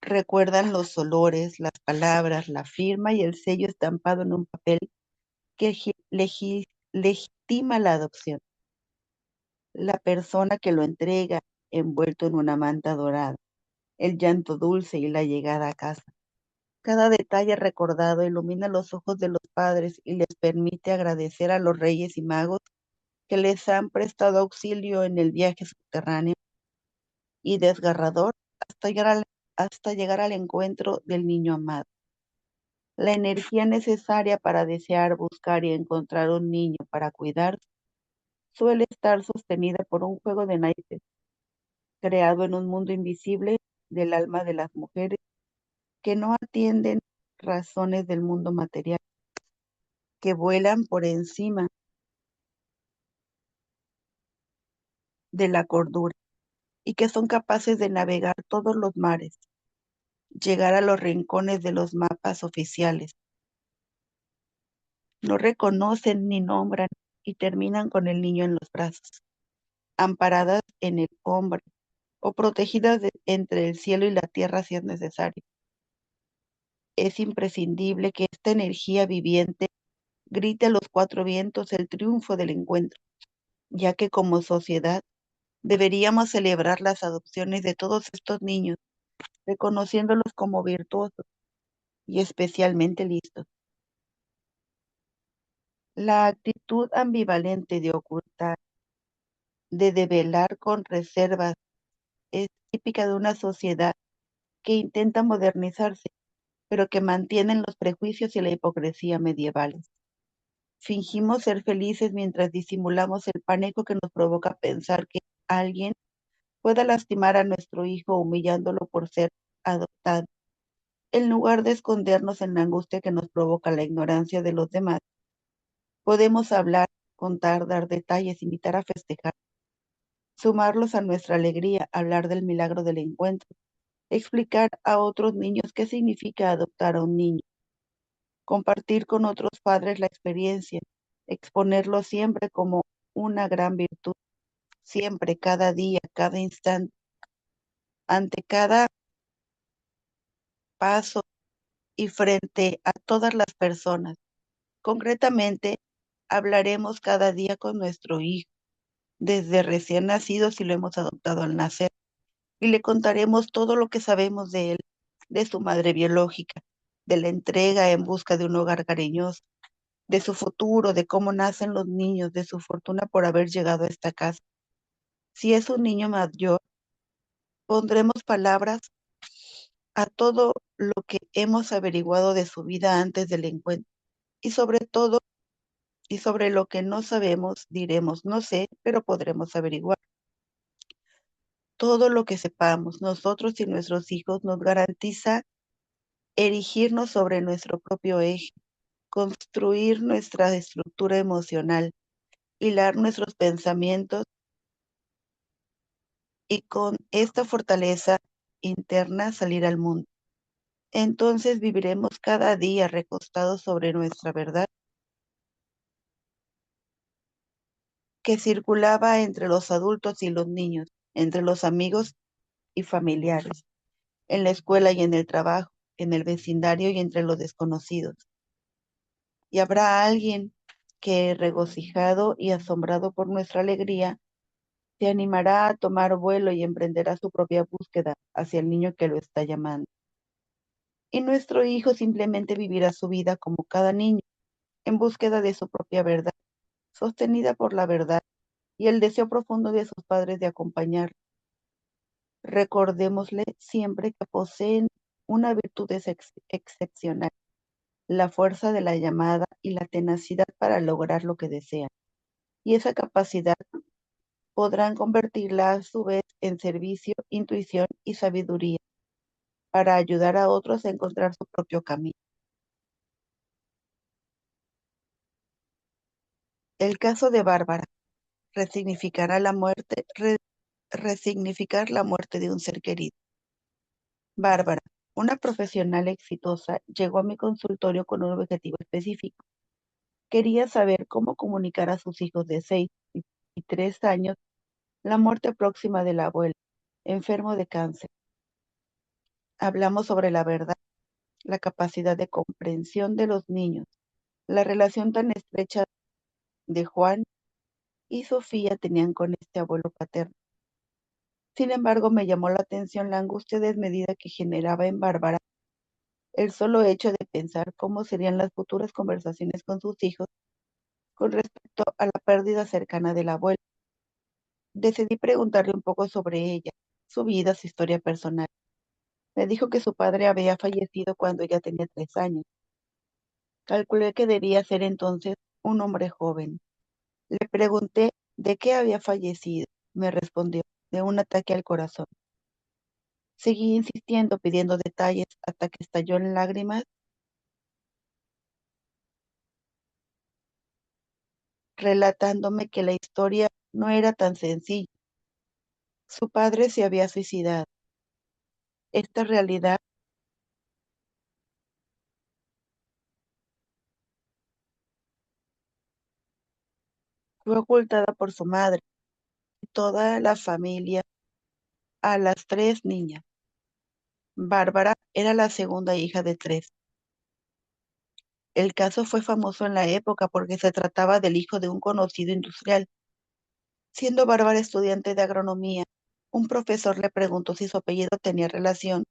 Recuerdan los olores, las palabras, la firma y el sello estampado en un papel que legitima la adopción. La persona que lo entrega envuelto en una manta dorada, el llanto dulce y la llegada a casa. Cada detalle recordado ilumina los ojos de los padres y les permite agradecer a los reyes y magos que les han prestado auxilio en el viaje subterráneo y desgarrador hasta llegar al encuentro del niño amado. La energía necesaria para desear, buscar y encontrar un niño para cuidar suele estar sostenida por un juego de naipes, creado en un mundo invisible del alma de las mujeres que no atienden razones del mundo material, que vuelan por encima de la cordura y que son capaces de navegar todos los mares, llegar a los rincones de los mapas oficiales no reconocen ni nombran y terminan con el niño en los brazos, amparadas en el hombro o protegidas entre el cielo y la tierra si es necesario. Es imprescindible que esta energía viviente grite a los cuatro vientos el triunfo del encuentro, ya que como sociedad deberíamos celebrar las adopciones de todos estos niños, reconociéndolos como virtuosos y especialmente listos. La actitud ambivalente de ocultar, de develar con reservas, es típica de una sociedad que intenta modernizarse, pero que mantiene los prejuicios y la hipocresía medievales. Fingimos ser felices mientras disimulamos el pánico que nos provoca pensar que alguien pueda lastimar a nuestro hijo humillándolo por ser adoptado. En lugar de escondernos en la angustia que nos provoca la ignorancia de los demás, podemos hablar, contar, dar detalles, invitar a festejar, sumarlos a nuestra alegría, hablar del milagro del encuentro, explicar a otros niños qué significa adoptar a un niño, compartir con otros padres la experiencia, exponerlo siempre como una gran virtud, siempre, cada día, cada instante, ante cada paso y frente a todas las personas. Concretamente, hablaremos cada día con nuestro hijo, desde recién nacido si lo hemos adoptado al nacer, y le contaremos todo lo que sabemos de él, de su madre biológica, de la entrega en busca de un hogar cariñoso, de su futuro, de cómo nacen los niños, de su fortuna por haber llegado a esta casa. Si es un niño mayor, pondremos palabras a todo lo que hemos averiguado de su vida antes del encuentro. Y sobre todo, y sobre lo que no sabemos, diremos, no sé, pero podremos averiguar. Todo lo que sepamos, nosotros y nuestros hijos, nos garantiza erigirnos sobre nuestro propio eje, construir nuestra estructura emocional, hilar nuestros pensamientos y con esta fortaleza interna salir al mundo. Entonces viviremos cada día recostados sobre nuestra verdad que circulaba entre los adultos y los niños, entre los amigos y familiares, en la escuela y en el trabajo, en el vecindario y entre los desconocidos. Y habrá alguien que, regocijado y asombrado por nuestra alegría, se animará a tomar vuelo y emprenderá su propia búsqueda hacia el niño que lo está llamando. Y nuestro hijo simplemente vivirá su vida como cada niño, en búsqueda de su propia verdad, sostenida por la verdad y el deseo profundo de sus padres de acompañar. Recordémosle siempre que poseen una virtud excepcional, la fuerza de la llamada y la tenacidad para lograr lo que desean. Y esa capacidad podrán convertirla a su vez en servicio, intuición y sabiduría para ayudar a otros a encontrar su propio camino. El caso de Bárbara resignificará la muerte, resignificar la muerte de un ser querido. Bárbara, una profesional exitosa, llegó a mi consultorio con un objetivo específico. Quería saber cómo comunicar a sus hijos de 6 y 3 años la muerte próxima del abuelo, enfermo de cáncer. Hablamos sobre la verdad, la capacidad de comprensión de los niños, la relación tan estrecha de Juan y Sofía tenían con este abuelo paterno. Sin embargo, me llamó la atención la angustia desmedida que generaba en Bárbara el solo hecho de pensar cómo serían las futuras conversaciones con sus hijos con respecto a la pérdida cercana del abuelo. Decidí preguntarle un poco sobre ella, su vida, su historia personal. Me dijo que su padre había fallecido cuando ella tenía 3 años. Calculé que debía ser entonces un hombre joven. Le pregunté de qué había fallecido. Me respondió, de un ataque al corazón. Seguí insistiendo, pidiendo detalles, hasta que estalló en lágrimas, relatándome que la historia no era tan sencilla. Su padre se había suicidado. Esta realidad fue ocultada por su madre y toda la familia a las 3 niñas. Bárbara era la segunda hija de 3. El caso fue famoso en la época porque se trataba del hijo de un conocido industrial. Siendo Bárbara estudiante de agronomía, un profesor le preguntó si su apellido tenía relación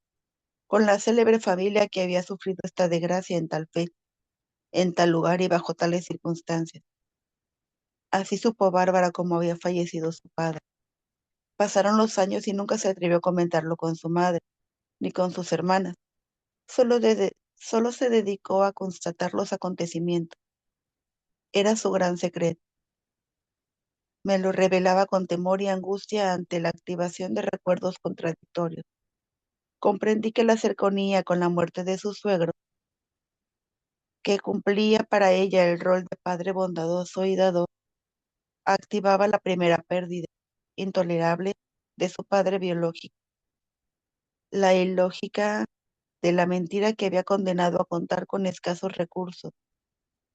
con la célebre familia que había sufrido esta desgracia en tal fe, en tal lugar y bajo tales circunstancias. Así supo Bárbara cómo había fallecido su padre. Pasaron los años y nunca se atrevió a comentarlo con su madre, ni con sus hermanas. Solo se dedicó a constatar los acontecimientos. Era su gran secreto. Me lo revelaba con temor y angustia ante la activación de recuerdos contradictorios. Comprendí que la cercanía con la muerte de su suegro, que cumplía para ella el rol de padre bondadoso y dador, activaba la primera pérdida intolerable de su padre biológico, la ilógica de la mentira que había condenado a contar con escasos recursos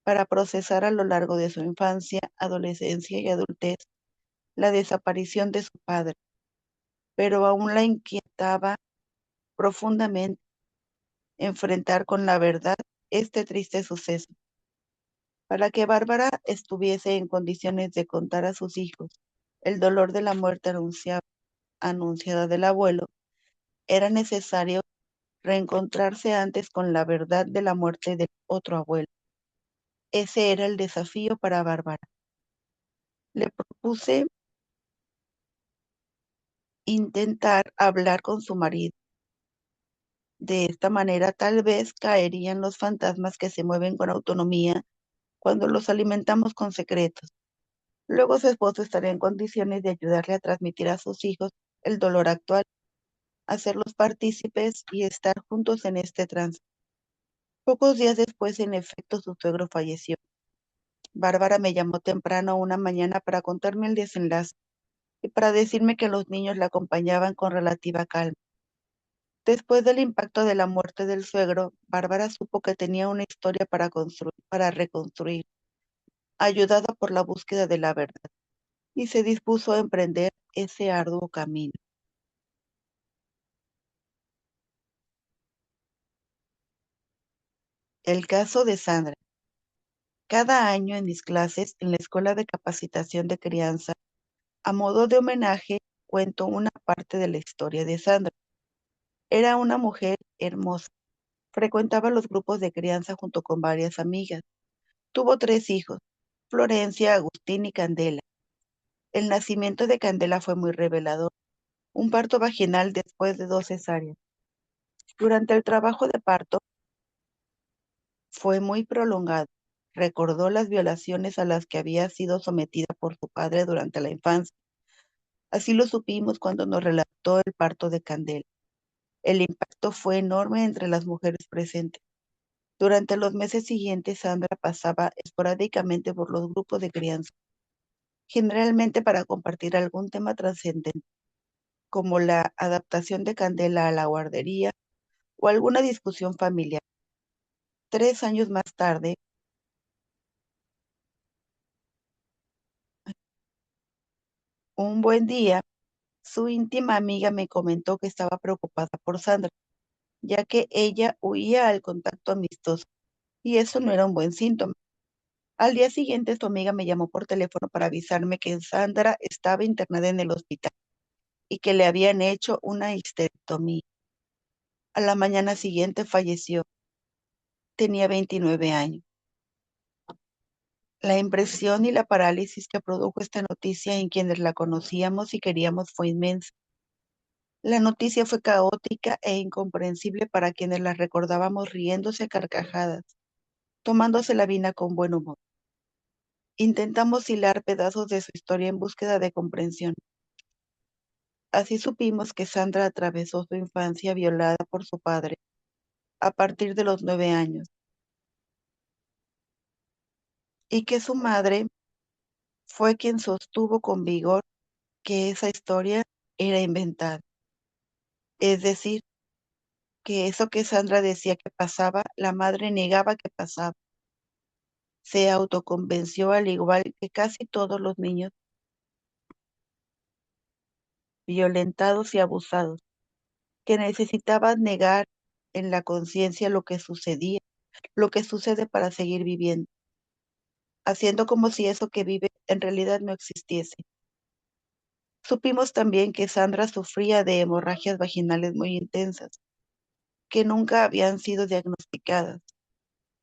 para procesar a lo largo de su infancia, adolescencia y adultez la desaparición de su padre, pero aún la inquietaba profundamente enfrentar con la verdad este triste suceso. Para que Bárbara estuviese en condiciones de contar a sus hijos el dolor de la muerte anunciada del abuelo, era necesario reencontrarse antes con la verdad de la muerte del otro abuelo. Ese era el desafío para Bárbara. Le propuse intentar hablar con su marido. De esta manera tal vez caerían los fantasmas que se mueven con autonomía cuando los alimentamos con secretos. Luego su esposo estaría en condiciones de ayudarle a transmitir a sus hijos el dolor actual, hacerlos partícipes y estar juntos en este trance. Pocos días después, en efecto, su suegro falleció. Bárbara me llamó temprano una mañana para contarme el desenlace y para decirme que los niños la acompañaban con relativa calma. Después del impacto de la muerte del suegro, Bárbara supo que tenía una historia para reconstruir, ayudada por la búsqueda de la verdad, y se dispuso a emprender ese arduo camino. El caso de Sandra. Cada año en mis clases en la Escuela de Capacitación de Crianza, a modo de homenaje, cuento una parte de la historia de Sandra. Era una mujer hermosa. Frecuentaba los grupos de crianza junto con varias amigas. Tuvo 3 hijos, Florencia, Agustín y Candela. El nacimiento de Candela fue muy revelador, un parto vaginal después de 2 cesáreas. Durante el trabajo de parto fue muy prolongado. Recordó las violaciones a las que había sido sometida por su padre durante la infancia. Así lo supimos cuando nos relató el parto de Candela. El impacto fue enorme entre las mujeres presentes. Durante los meses siguientes, Sandra pasaba esporádicamente por los grupos de crianza, generalmente para compartir algún tema trascendente, como la adaptación de Candela a la guardería o alguna discusión familiar. 3 años más tarde, un buen día, su íntima amiga me comentó que estaba preocupada por Sandra, ya que ella huía al contacto amistoso, y eso no era un buen síntoma. Al día siguiente, su amiga me llamó por teléfono para avisarme que Sandra estaba internada en el hospital y que le habían hecho una histerectomía. A la mañana siguiente falleció. Tenía 29 años. La impresión y la parálisis que produjo esta noticia en quienes la conocíamos y queríamos fue inmensa. La noticia fue caótica e incomprensible para quienes la recordábamos riéndose a carcajadas, tomándose la vina con buen humor. Intentamos hilar pedazos de su historia en búsqueda de comprensión. Así supimos que Sandra atravesó su infancia violada por su padre a partir de los 9 años y que su madre fue quien sostuvo con vigor que esa historia era inventada. Es decir, que eso que Sandra decía que pasaba, la madre negaba que pasaba. se autoconvenció, al igual que casi todos los niños violentados y abusados, que necesitaba negar en la conciencia lo que sucedía, lo que sucede para seguir viviendo, haciendo como si eso que vive en realidad no existiese. Supimos también que Sandra sufría de hemorragias vaginales muy intensas, que nunca habían sido diagnosticadas.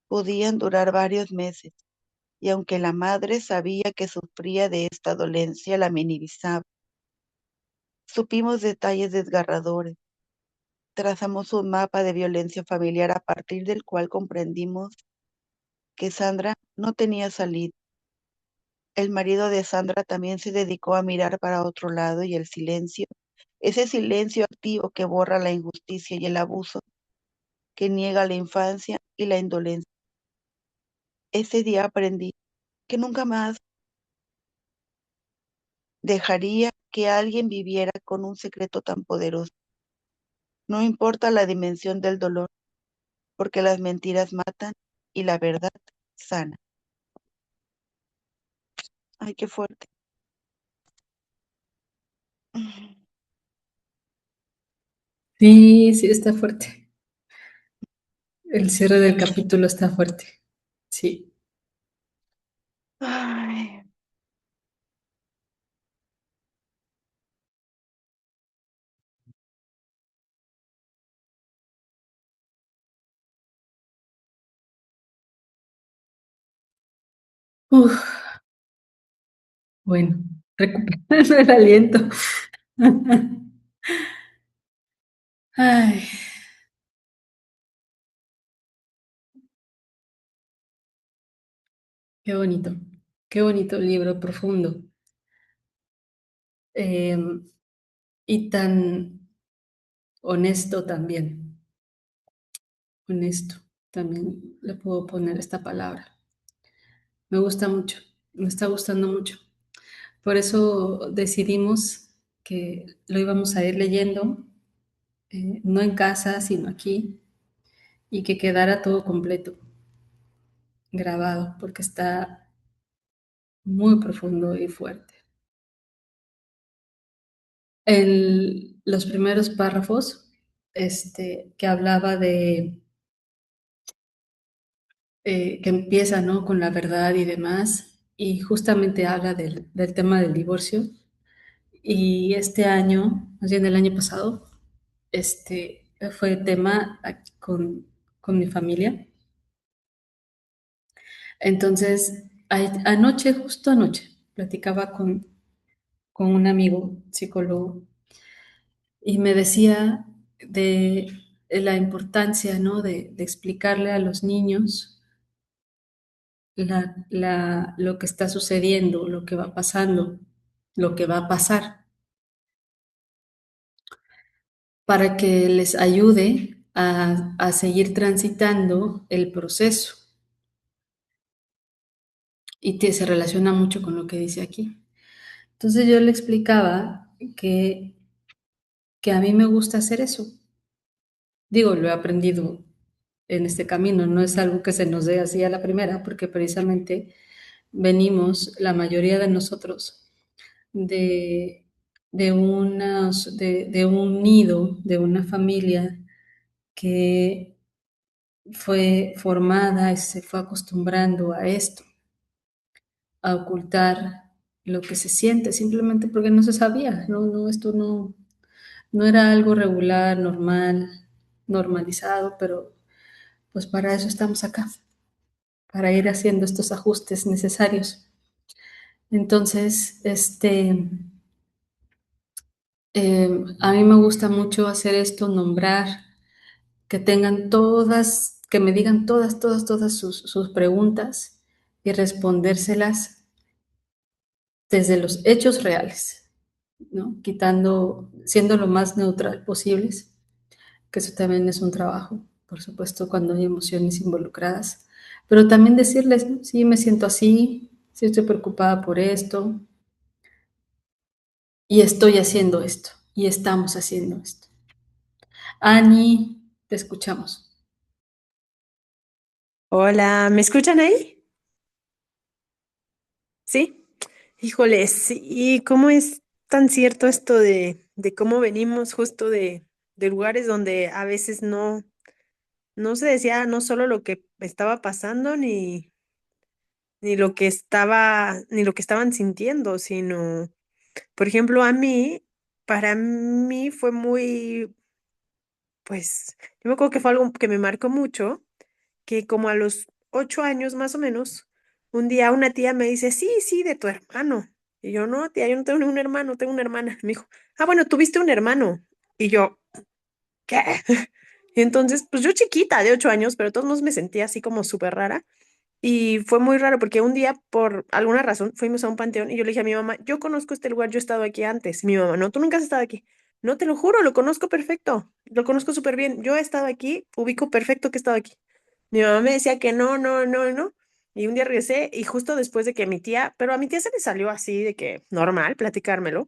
Podían durar varios meses, y aunque la madre sabía que sufría de esta dolencia, la minimizaba. Supimos detalles desgarradores. Trazamos un mapa de violencia familiar a partir del cual comprendimos que Sandra no tenía salida. El marido de Sandra también se dedicó a mirar para otro lado y el silencio, ese silencio activo que borra la injusticia y el abuso, que niega la infancia y la indolencia. Ese día aprendí que nunca más dejaría que alguien viviera con un secreto tan poderoso. No importa la dimensión del dolor, porque las mentiras matan y la verdad sana. Ay, qué fuerte. Sí, sí, está fuerte. El cierre del capítulo está fuerte. Sí. Ay, Uf, bueno, recuperando el aliento. Ay, qué bonito libro profundo. Y tan honesto también. Honesto, también le puedo poner esta palabra. Me gusta mucho, me está gustando mucho. Por eso decidimos que lo íbamos a ir leyendo, no en casa, sino aquí, y que quedara todo completo, grabado, porque está muy profundo y fuerte. En los primeros párrafos, que hablaba de, que empieza, ¿no?, con la verdad y demás, y justamente habla del tema del divorcio. Y este año, más bien el año pasado, fue tema con mi familia. Entonces, anoche, justo anoche, platicaba con un amigo psicólogo y me decía de la importancia, ¿no?, de explicarle a los niños lo que está sucediendo, lo que va pasando, lo que va a pasar, para que les ayude a seguir transitando el proceso. Y se relaciona mucho con lo que dice aquí. Entonces yo le explicaba que a mí me gusta hacer eso. Digo, lo he aprendido en este camino, no es algo que se nos dé así a la primera, porque precisamente venimos, la mayoría de nosotros, de, de un nido, de una familia que fue formada y se fue acostumbrando a esto, a ocultar lo que se siente, simplemente porque no se sabía, esto no era algo regular, normal, normalizado, pero pues para eso estamos acá, para ir haciendo estos ajustes necesarios. Entonces, a mí me gusta mucho hacer esto, nombrar, que tengan todas, que me digan todas sus preguntas y respondérselas desde los hechos reales, ¿no? Quitando, siendo lo más neutral posibles, que eso también es un trabajo, por supuesto, cuando hay emociones involucradas, pero también decirles, ¿no?, sí, me siento así, sí estoy preocupada por esto, y estoy haciendo esto, y estamos haciendo esto. Ani, te escuchamos. Hola, ¿me escuchan ahí? Sí, híjole, sí, y cómo es tan cierto esto de cómo venimos justo de lugares donde a veces no se decía no solo lo que estaba pasando ni lo que estaban sintiendo, sino, por ejemplo, para mí fue muy, pues, yo me acuerdo que fue algo que me marcó mucho, que como a los 8 años más o menos, un día una tía me dice, sí, sí, de tu hermano. Y yo, no, tía, yo no tengo ningún hermano, tengo una hermana. Me dijo, ah, bueno, tuviste un hermano. Y yo, ¿qué? Y entonces, pues yo chiquita, de 8 años, pero de todos modos me sentía así como súper rara. Y fue muy raro porque un día, por alguna razón, fuimos a un panteón y yo le dije a mi mamá, yo conozco este lugar, yo he estado aquí antes. Y mi mamá, no, tú nunca has estado aquí. No, te lo juro, lo conozco perfecto, lo conozco súper bien. Yo he estado aquí, ubico perfecto que he estado aquí. Mi mamá me decía que no, no, no, no. Y un día regresé y justo después de que mi tía, pero a mi tía se le salió así de que normal platicármelo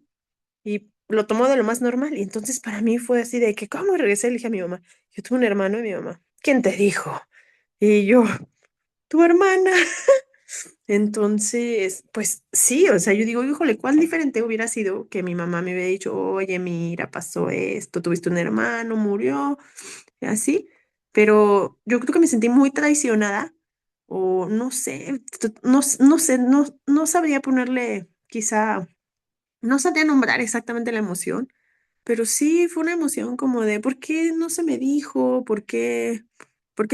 y lo tomó de lo más normal. Y entonces para mí fue así de que, ¿cómo regresé? Le dije a mi mamá, yo tuve un hermano y mi mamá, ¿quién te dijo? Y yo, tu hermana. Entonces, pues sí, o sea, yo digo, híjole, cuán diferente hubiera sido que mi mamá me hubiera dicho, oye, mira, pasó esto, tuviste un hermano, murió, y así, pero yo creo que me sentí muy traicionada, o no sé, no sé, no sabría ponerle, quizá, no sabría nombrar exactamente la emoción, pero sí fue una emoción como de, ¿por qué no se me dijo? ¿Por qué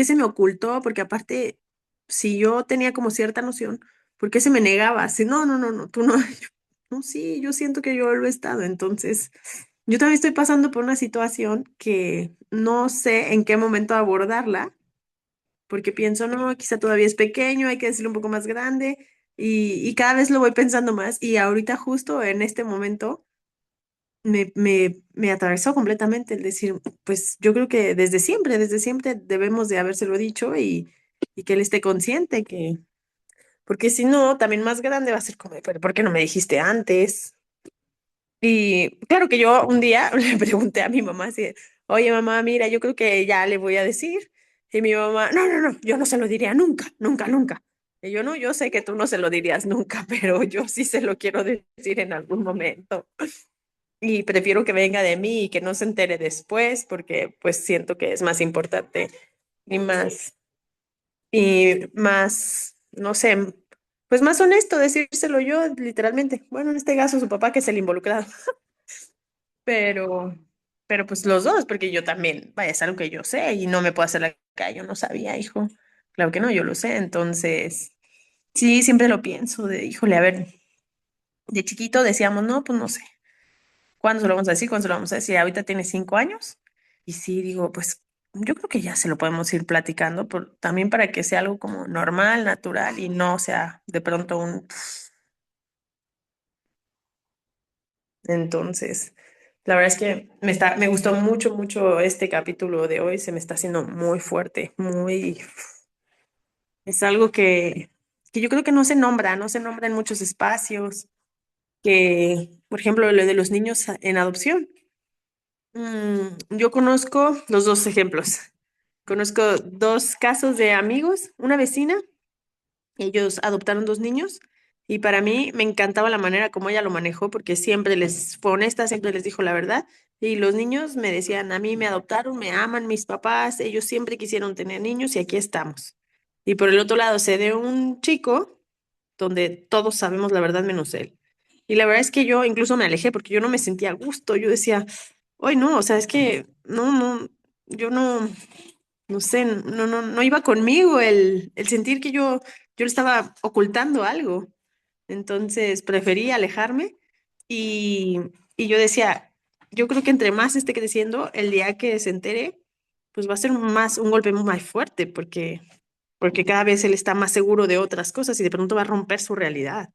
se me ocultó? Porque aparte, si yo tenía como cierta noción, ¿por qué se me negaba? Así, no, no, no, no, tú no. Yo, no, sí, yo siento que yo lo he estado. Entonces, yo también estoy pasando por una situación que no sé en qué momento abordarla, porque pienso, no, quizá todavía es pequeño, hay que decirlo un poco más grande, y cada vez lo voy pensando más. Y ahorita justo en este momento me atravesó completamente el decir, pues yo creo que desde siempre debemos de habérselo dicho y que él esté consciente que, porque si no, también más grande va a ser como, pero ¿por qué no me dijiste antes? Y claro que yo un día le pregunté a mi mamá así, oye mamá, mira, yo creo que ya le voy a decir. Y mi mamá, no, no, no, yo no se lo diría nunca, nunca, nunca. Y yo no, yo sé que tú no se lo dirías nunca, pero yo sí se lo quiero decir en algún momento. Y prefiero que venga de mí y que no se entere después, porque pues siento que es más importante y no sé, pues más honesto decírselo yo, literalmente. Bueno, en este caso su papá que es el involucrado, pero, pero pues los dos, porque yo también, vaya, es algo que yo sé y no me puedo hacer la que yo no sabía, hijo. Claro que no, yo lo sé, entonces, sí, siempre lo pienso de, híjole, a ver, de chiquito decíamos, no, pues no sé. ¿Cuándo se lo vamos a decir? ¿Cuándo se lo vamos a decir? Ahorita tiene 5 años. Y sí, digo, pues yo creo que ya se lo podemos ir platicando, también para que sea algo como normal, natural y no sea de pronto un... Entonces, la verdad es que me gustó mucho, mucho este capítulo de hoy. Se me está haciendo muy fuerte, muy... Es algo que yo creo que no se nombra en muchos espacios, que, por ejemplo, lo de los niños en adopción. Yo conozco los dos ejemplos. Conozco dos casos de amigos, una vecina, ellos adoptaron dos niños y para mí me encantaba la manera como ella lo manejó porque siempre les fue honesta, siempre les dijo la verdad y los niños me decían, a mí me adoptaron, me aman mis papás, ellos siempre quisieron tener niños y aquí estamos. Y por el otro lado se de un chico donde todos sabemos la verdad menos él. Y la verdad es que yo incluso me alejé porque yo no me sentía a gusto, yo decía, hoy no, o sea, es que no, no, yo no. No sé, no iba conmigo el sentir que yo le estaba ocultando algo. Entonces preferí alejarme y, y yo decía, yo creo que entre más esté creciendo, el día que se entere, pues va a ser un golpe más fuerte porque cada vez él está más seguro de otras cosas y de pronto va a romper su realidad.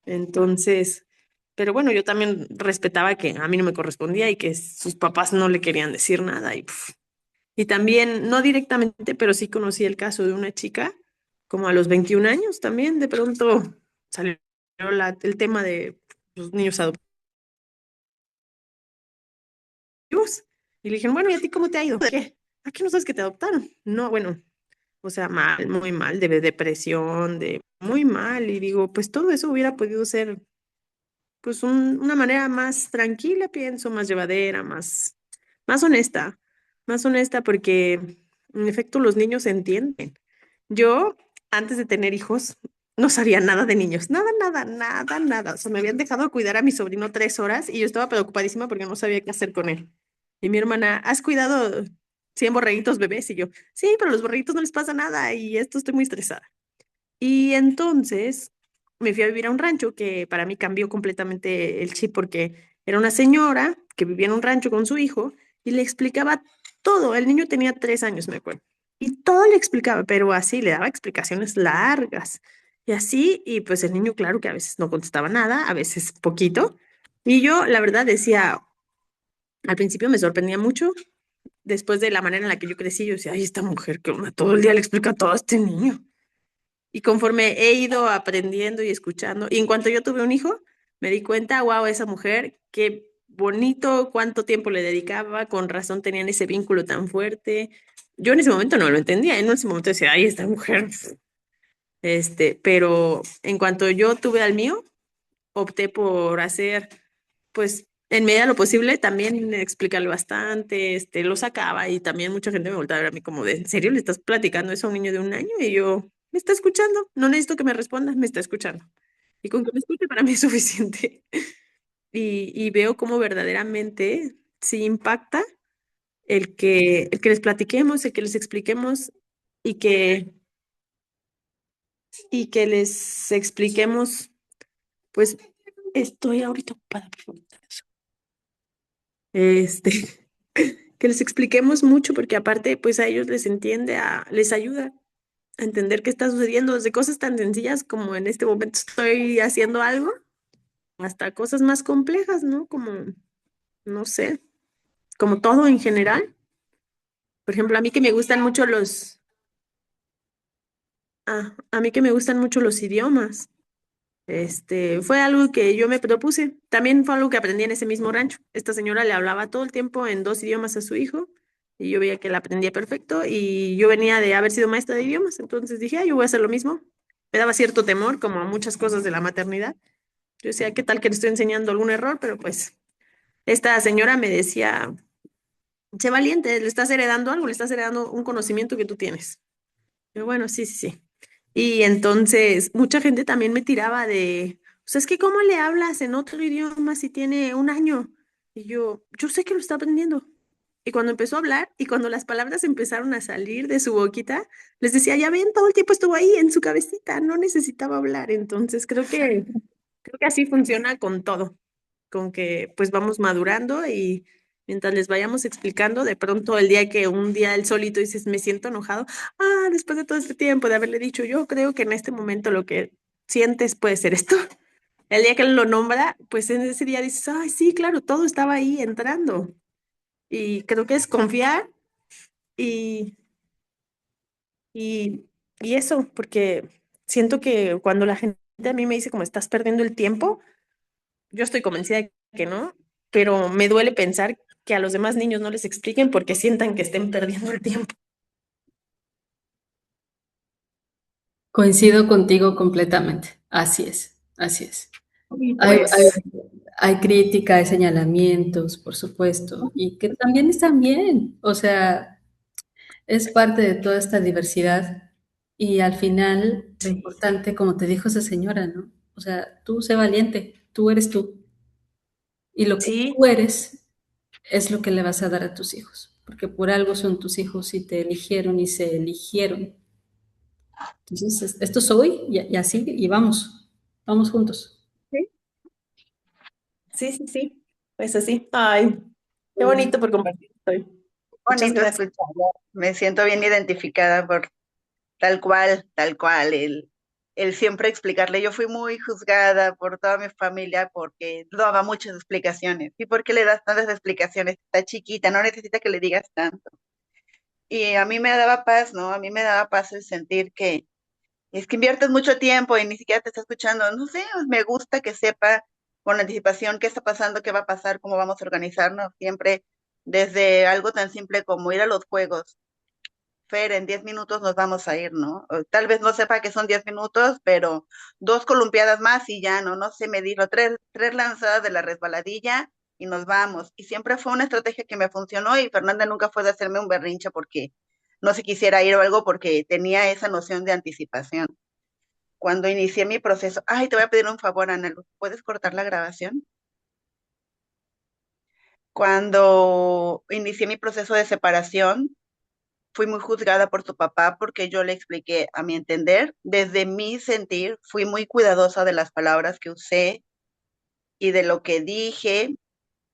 Entonces, pero bueno, yo también respetaba que a mí no me correspondía y que sus papás no le querían decir nada y también, no directamente, pero sí conocí el caso de una chica, como a los 21 años también, de pronto salió el tema de los niños adoptivos. Y le dijeron, bueno, ¿y a ti cómo te ha ido? ¿Qué? ¿A qué no sabes que te adoptaron? No, bueno, o sea, mal, muy mal, de depresión, de muy mal. Y digo, pues todo eso hubiera podido ser, pues, una manera más tranquila, pienso, más llevadera, más honesta, porque en efecto los niños entienden. Yo, antes de tener hijos, no sabía nada de niños, nada, nada, nada, nada. O sea, me habían dejado cuidar a mi sobrino 3 horas y yo estaba preocupadísima porque no sabía qué hacer con él. Y mi hermana, ¿has cuidado 100 borreguitos bebés? Y yo, sí, pero a los borreguitos no les pasa nada y esto estoy muy estresada. Y entonces me fui a vivir a un rancho que para mí cambió completamente el chip porque era una señora que vivía en un rancho con su hijo y le explicaba todo. El niño tenía 3 años, me acuerdo. Y todo le explicaba, pero así, le daba explicaciones largas. Y así, y pues el niño, claro que a veces no contestaba nada, a veces poquito. Y yo, la verdad, decía, al principio me sorprendía mucho, después de la manera en la que yo crecí, yo decía, ay, esta mujer que onda, todo el día le explica todo a este niño. Y conforme he ido aprendiendo y escuchando, y en cuanto yo tuve un hijo, me di cuenta, wow, esa mujer, qué bonito, cuánto tiempo le dedicaba, con razón tenían ese vínculo tan fuerte. Yo en ese momento no lo entendía, en ese momento decía, ay, esta mujer, pero en cuanto yo tuve al mío, opté por hacer, pues, en medida de lo posible, también explicarle bastante, lo sacaba y también mucha gente me voltaba a ver a mí como de, ¿en serio le estás platicando eso a un niño de 1 año? Y yo, me está escuchando, no necesito que me responda, me está escuchando. Y con que me escuche para mí es suficiente. Y veo cómo verdaderamente sí impacta el que les platiquemos, el que les expliquemos y que les expliquemos, pues, estoy ahorita ocupada, por favor. Este, que les expliquemos mucho porque aparte, pues a ellos les entiende, les ayuda a entender qué está sucediendo, desde cosas tan sencillas como en este momento estoy haciendo algo, hasta cosas más complejas, ¿no? Como, no sé, como todo en general. Por ejemplo, a mí que me gustan mucho a mí que me gustan mucho los idiomas. Fue algo que yo me propuse. También fue algo que aprendí en ese mismo rancho. Esta señora le hablaba todo el tiempo en 2 idiomas a su hijo y yo veía que la aprendía perfecto y yo venía de haber sido maestra de idiomas, entonces dije, yo voy a hacer lo mismo. Me daba cierto temor, como a muchas cosas de la maternidad. Yo decía, ¿qué tal que le estoy enseñando algún error? Pero pues esta señora me decía, sé valiente, le estás heredando algo, le estás heredando un conocimiento que tú tienes. Pero bueno, sí, sí, sí. Y entonces mucha gente también me tiraba de, o sea, es que ¿cómo le hablas en otro idioma si tiene 1 año? Y yo sé que lo está aprendiendo. Y cuando empezó a hablar y cuando las palabras empezaron a salir de su boquita, les decía, ya ven, todo el tiempo estuvo ahí en su cabecita, no necesitaba hablar. Entonces creo que así funciona con todo, con que pues vamos madurando y mientras les vayamos explicando, de pronto el día que un día él solito dices, me siento enojado, después de todo este tiempo de haberle dicho, yo creo que en este momento lo que sientes puede ser esto. El día que él lo nombra, pues en ese día dices, ay, sí, claro, todo estaba ahí entrando. Y creo que es confiar y, y, y eso, porque siento que cuando la gente a mí me dice como estás perdiendo el tiempo, yo estoy convencida de que no, pero me duele pensar que a los demás niños no les expliquen porque sientan que estén perdiendo el tiempo. Coincido contigo completamente. Así es, así es. Y Hay, pues, hay crítica, hay señalamientos, por supuesto, y que también están bien. O sea, es parte de toda esta diversidad. Y al final, lo sí, importante, como te dijo esa señora, ¿no? O sea, tú sé valiente, tú eres tú. Y lo que sí, tú eres es lo que le vas a dar a tus hijos. Porque por algo son tus hijos y te eligieron y se eligieron. Entonces, esto soy y así, y vamos, vamos juntos. sí, sí, sí, sí, pues así. Ay, qué bonito por compartir esto. Muchas Bonito gracias. escucharlo. Me siento bien identificada por tal cual, el siempre explicarle. Yo fui muy juzgada por toda mi familia porque no daba muchas explicaciones. ¿Y por qué le das tantas explicaciones? Está chiquita, no necesita que le digas tanto. Y a mí me daba paz, ¿no? A mí me daba paz el sentir que es que inviertes mucho tiempo y ni siquiera te está escuchando. No sé, me gusta que sepa con anticipación qué está pasando, qué va a pasar, cómo vamos a organizarnos. Siempre desde algo tan simple como ir a los juegos. Fer, en 10 minutos nos vamos a ir, ¿no? O tal vez no sepa que son 10 minutos, pero dos columpiadas más y ya, ¿no? No sé medirlo, tres lanzadas de la resbaladilla y nos vamos. Y siempre fue una estrategia que me funcionó y Fernanda nunca fue de hacerme un berrinche porque no se quisiera ir o algo porque tenía esa noción de anticipación. Cuando inicié mi proceso, ay, te voy a pedir un favor, Ana, ¿puedes cortar la grabación? Cuando inicié mi proceso de separación, fui muy juzgada por tu papá porque yo le expliqué a mi entender, desde mi sentir, fui muy cuidadosa de las palabras que usé y de lo que dije.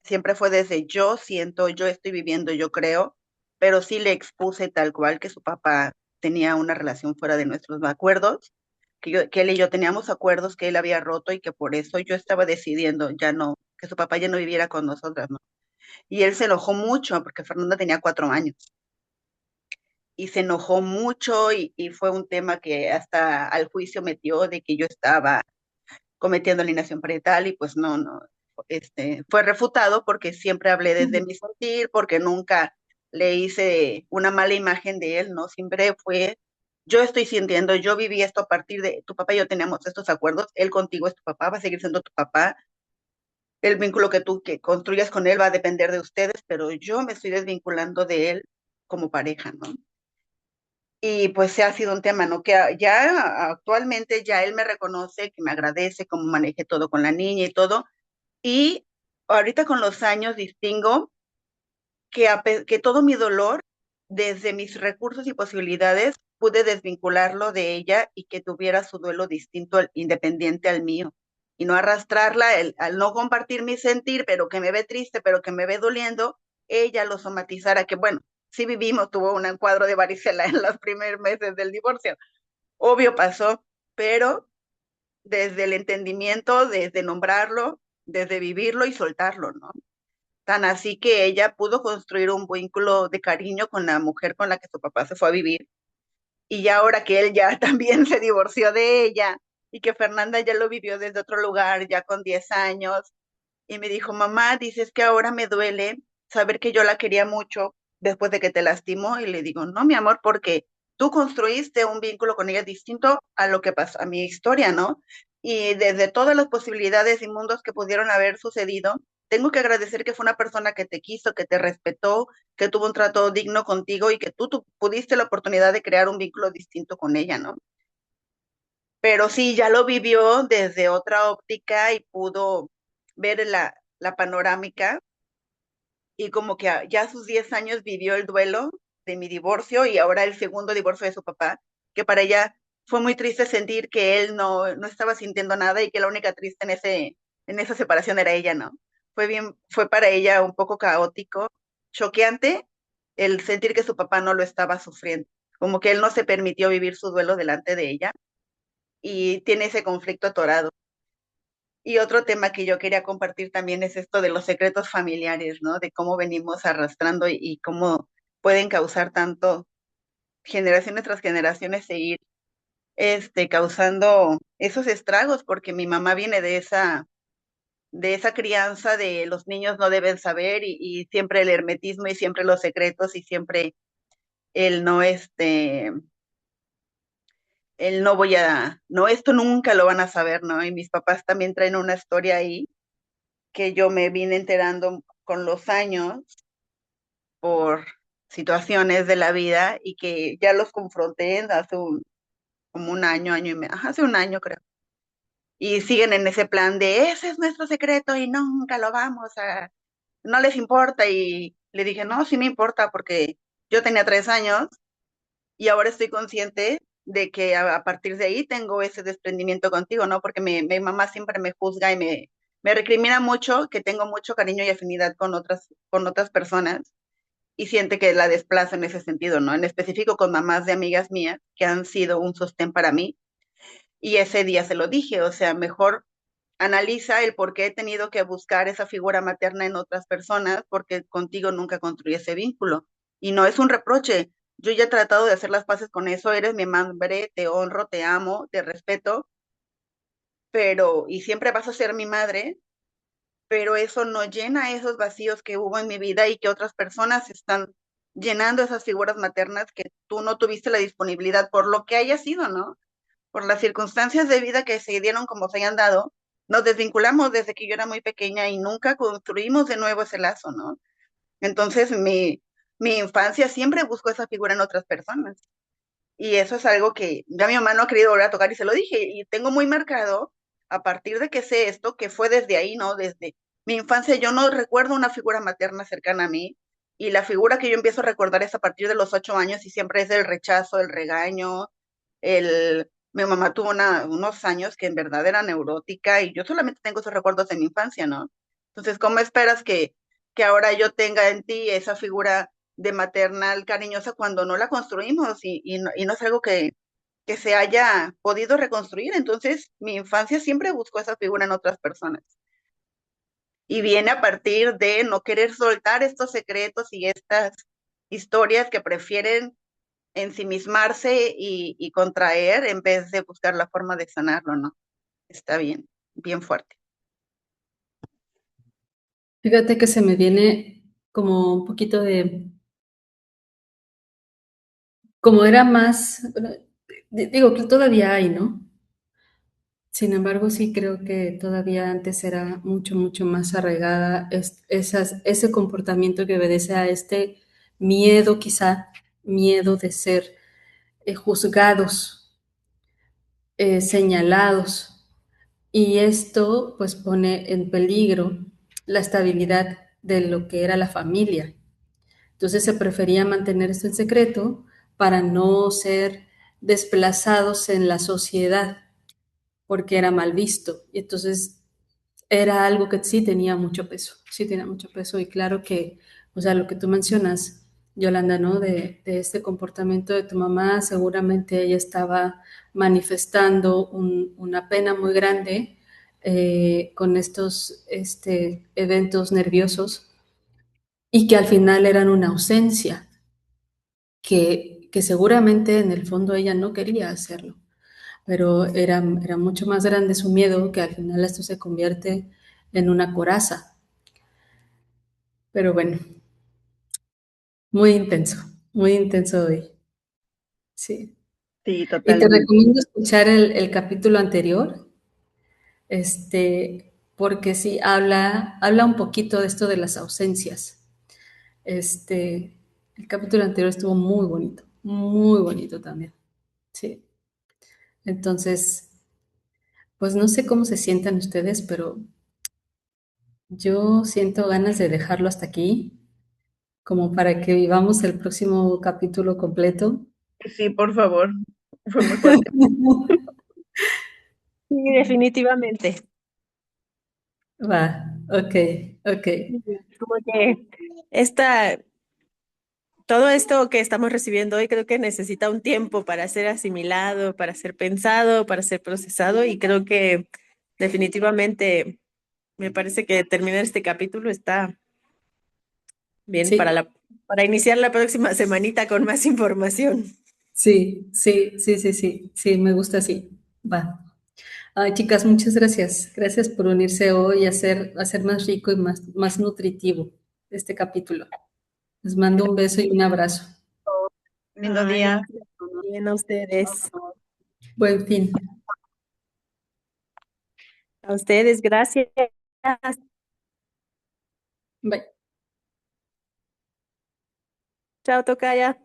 Siempre fue desde yo siento, yo estoy viviendo, yo creo, pero sí le expuse tal cual que su papá tenía una relación fuera de nuestros acuerdos, que él y yo teníamos acuerdos que él había roto y que por eso yo estaba decidiendo ya no, que su papá ya no viviera con nosotras, ¿no? Y él se enojó mucho porque Fernanda tenía 4 años y se enojó mucho y fue un tema que hasta al juicio metió de que yo estaba cometiendo alienación parental y pues no, fue refutado porque siempre hablé desde mi sentir, porque nunca le hice una mala imagen de él, ¿no? Siempre fue, yo estoy sintiendo, yo viví esto a partir de, tu papá y yo teníamos estos acuerdos, él contigo es tu papá, va a seguir siendo tu papá, el vínculo que tú que construyas con él va a depender de ustedes, pero yo me estoy desvinculando de él como pareja, ¿no? Y pues se ha sido un tema, ¿no? Que ya actualmente ya él me reconoce, que me agradece cómo manejé todo con la niña y todo. Y ahorita con los años distingo que todo mi dolor, desde mis recursos y posibilidades, pude desvincularlo de ella y que tuviera su duelo distinto, independiente al mío. Y no arrastrarla, al no compartir mi sentir, pero que me ve triste, pero que me ve doliendo, ella lo somatizara, que bueno, sí vivimos, tuvo un cuadro de varicela en los primeros meses del divorcio. Obvio pasó, pero desde el entendimiento, desde nombrarlo, desde vivirlo y soltarlo, ¿no? Tan así que ella pudo construir un vínculo de cariño con la mujer con la que su papá se fue a vivir. Y ya ahora que él ya también se divorció de ella y que Fernanda ya lo vivió desde otro lugar, ya con 10 años, y me dijo, mamá, dices que ahora me duele saber que yo la quería mucho después de que te lastimó. Y le digo, no, mi amor, porque tú construiste un vínculo con ella distinto a lo que pasó, a mi historia, ¿no? Y desde todas las posibilidades y mundos que pudieron haber sucedido, tengo que agradecer que fue una persona que te quiso, que te respetó, que tuvo un trato digno contigo y que tú pudiste la oportunidad de crear un vínculo distinto con ella, ¿no? Pero sí, ya lo vivió desde otra óptica y pudo ver la panorámica y como que ya a sus 10 años vivió el duelo de mi divorcio y ahora el segundo divorcio de su papá, que para ella fue muy triste sentir que él no estaba sintiendo nada y que la única triste en esa separación era ella, ¿no? Fue para ella un poco caótico, choqueante el sentir que su papá no lo estaba sufriendo, como que él no se permitió vivir su duelo delante de ella y tiene ese conflicto atorado. Y otro tema que yo quería compartir también es esto de los secretos familiares, ¿no? De cómo venimos arrastrando y cómo pueden causar tanto generaciones tras generaciones seguir causando esos estragos, porque mi mamá viene de esa crianza de los niños no deben saber y siempre el hermetismo y siempre los secretos y siempre el no, el no voy a, no, esto nunca lo van a saber, ¿no? Y mis papás también traen una historia ahí que yo me vine enterando con los años por situaciones de la vida y que ya los confronté hace como un año, año y medio, hace un año creo. Y siguen en ese plan de ese es nuestro secreto y nunca lo vamos a, no les importa. Y le dije, no, sí me importa porque yo tenía 3 años y ahora estoy consciente de que a partir de ahí tengo ese desprendimiento contigo, ¿no? Porque mi mamá siempre me juzga y me recrimina mucho que tengo mucho cariño y afinidad con otras personas y siente que la desplazo en ese sentido, ¿no? En específico con mamás de amigas mías que han sido un sostén para mí y ese día se lo dije, o sea, mejor analiza el por qué he tenido que buscar esa figura materna en otras personas porque contigo nunca construí ese vínculo y no es un reproche. Yo ya he tratado de hacer las paces con eso, eres mi madre, te honro, te amo, te respeto, pero y siempre vas a ser mi madre, pero eso no llena esos vacíos que hubo en mi vida y que otras personas están llenando esas figuras maternas que tú no tuviste la disponibilidad por lo que haya sido, ¿no? Por las circunstancias de vida que se dieron como se hayan dado, nos desvinculamos desde que yo era muy pequeña y nunca construimos de nuevo ese lazo, ¿no? Entonces, mi infancia siempre buscó esa figura en otras personas. Y eso es algo que ya mi mamá no ha querido volver a tocar y se lo dije. Y tengo muy marcado, a partir de que sé esto, que fue desde ahí, ¿no? Desde mi infancia, yo no recuerdo una figura materna cercana a mí. Y la figura que yo empiezo a recordar es a partir de los 8 años y siempre es el rechazo, el regaño, mi mamá tuvo unos años que en verdad era neurótica y yo solamente tengo esos recuerdos de mi infancia, ¿no? Entonces, ¿cómo esperas que ahora yo tenga en ti esa figura de maternal cariñosa cuando no la construimos y no es algo que se haya podido reconstruir? Entonces, mi infancia siempre buscó esa figura en otras personas. Y viene a partir de no querer soltar estos secretos y estas historias que prefieren ensimismarse y contraer en vez de buscar la forma de sanarlo, ¿no? Está bien, bien fuerte. Fíjate que se me viene como un poquito de, como era más, bueno, digo que todavía hay, ¿no? Sin embargo, sí creo que todavía antes era mucho, mucho más arraigada ese comportamiento que obedece a este miedo, quizá, miedo de ser juzgados, señalados. Y esto pues pone en peligro la estabilidad de lo que era la familia. Entonces se prefería mantener esto en secreto para no ser desplazados en la sociedad porque era mal visto. Y entonces era algo que sí tenía mucho peso, sí tenía mucho peso. Y claro que, o sea, lo que tú mencionas, Yolanda, ¿no? De este comportamiento de tu mamá, seguramente ella estaba manifestando una pena muy grande con estos eventos nerviosos y que al final eran una ausencia, que seguramente en el fondo ella no quería hacerlo, pero era mucho más grande su miedo que al final esto se convierte en una coraza. Pero bueno, muy intenso hoy. Sí. Sí, Y te totalmente. recomiendo escuchar el capítulo anterior, porque sí habla un poquito de esto de las ausencias. Este, el capítulo anterior estuvo muy bonito también. Sí. Entonces, pues no sé cómo se sientan ustedes, pero yo siento ganas de dejarlo hasta aquí, como para que vivamos el próximo capítulo completo. Sí, por favor. Fue muy fuerte. Sí, definitivamente. Va, ok, ok. Como que todo esto que estamos recibiendo hoy creo que necesita un tiempo para ser asimilado, para ser pensado, para ser procesado y creo que definitivamente me parece que terminar este capítulo está bien Sí, para iniciar la próxima semanita con más información. sí, me gusta así. Va. Ay, chicas, muchas gracias. Gracias por unirse hoy y hacer más rico y más nutritivo este capítulo. Les mando un beso y un abrazo. Lindo Ay, día. bien a ustedes. Buen fin. A ustedes, gracias. Bye. Chao, tocaya.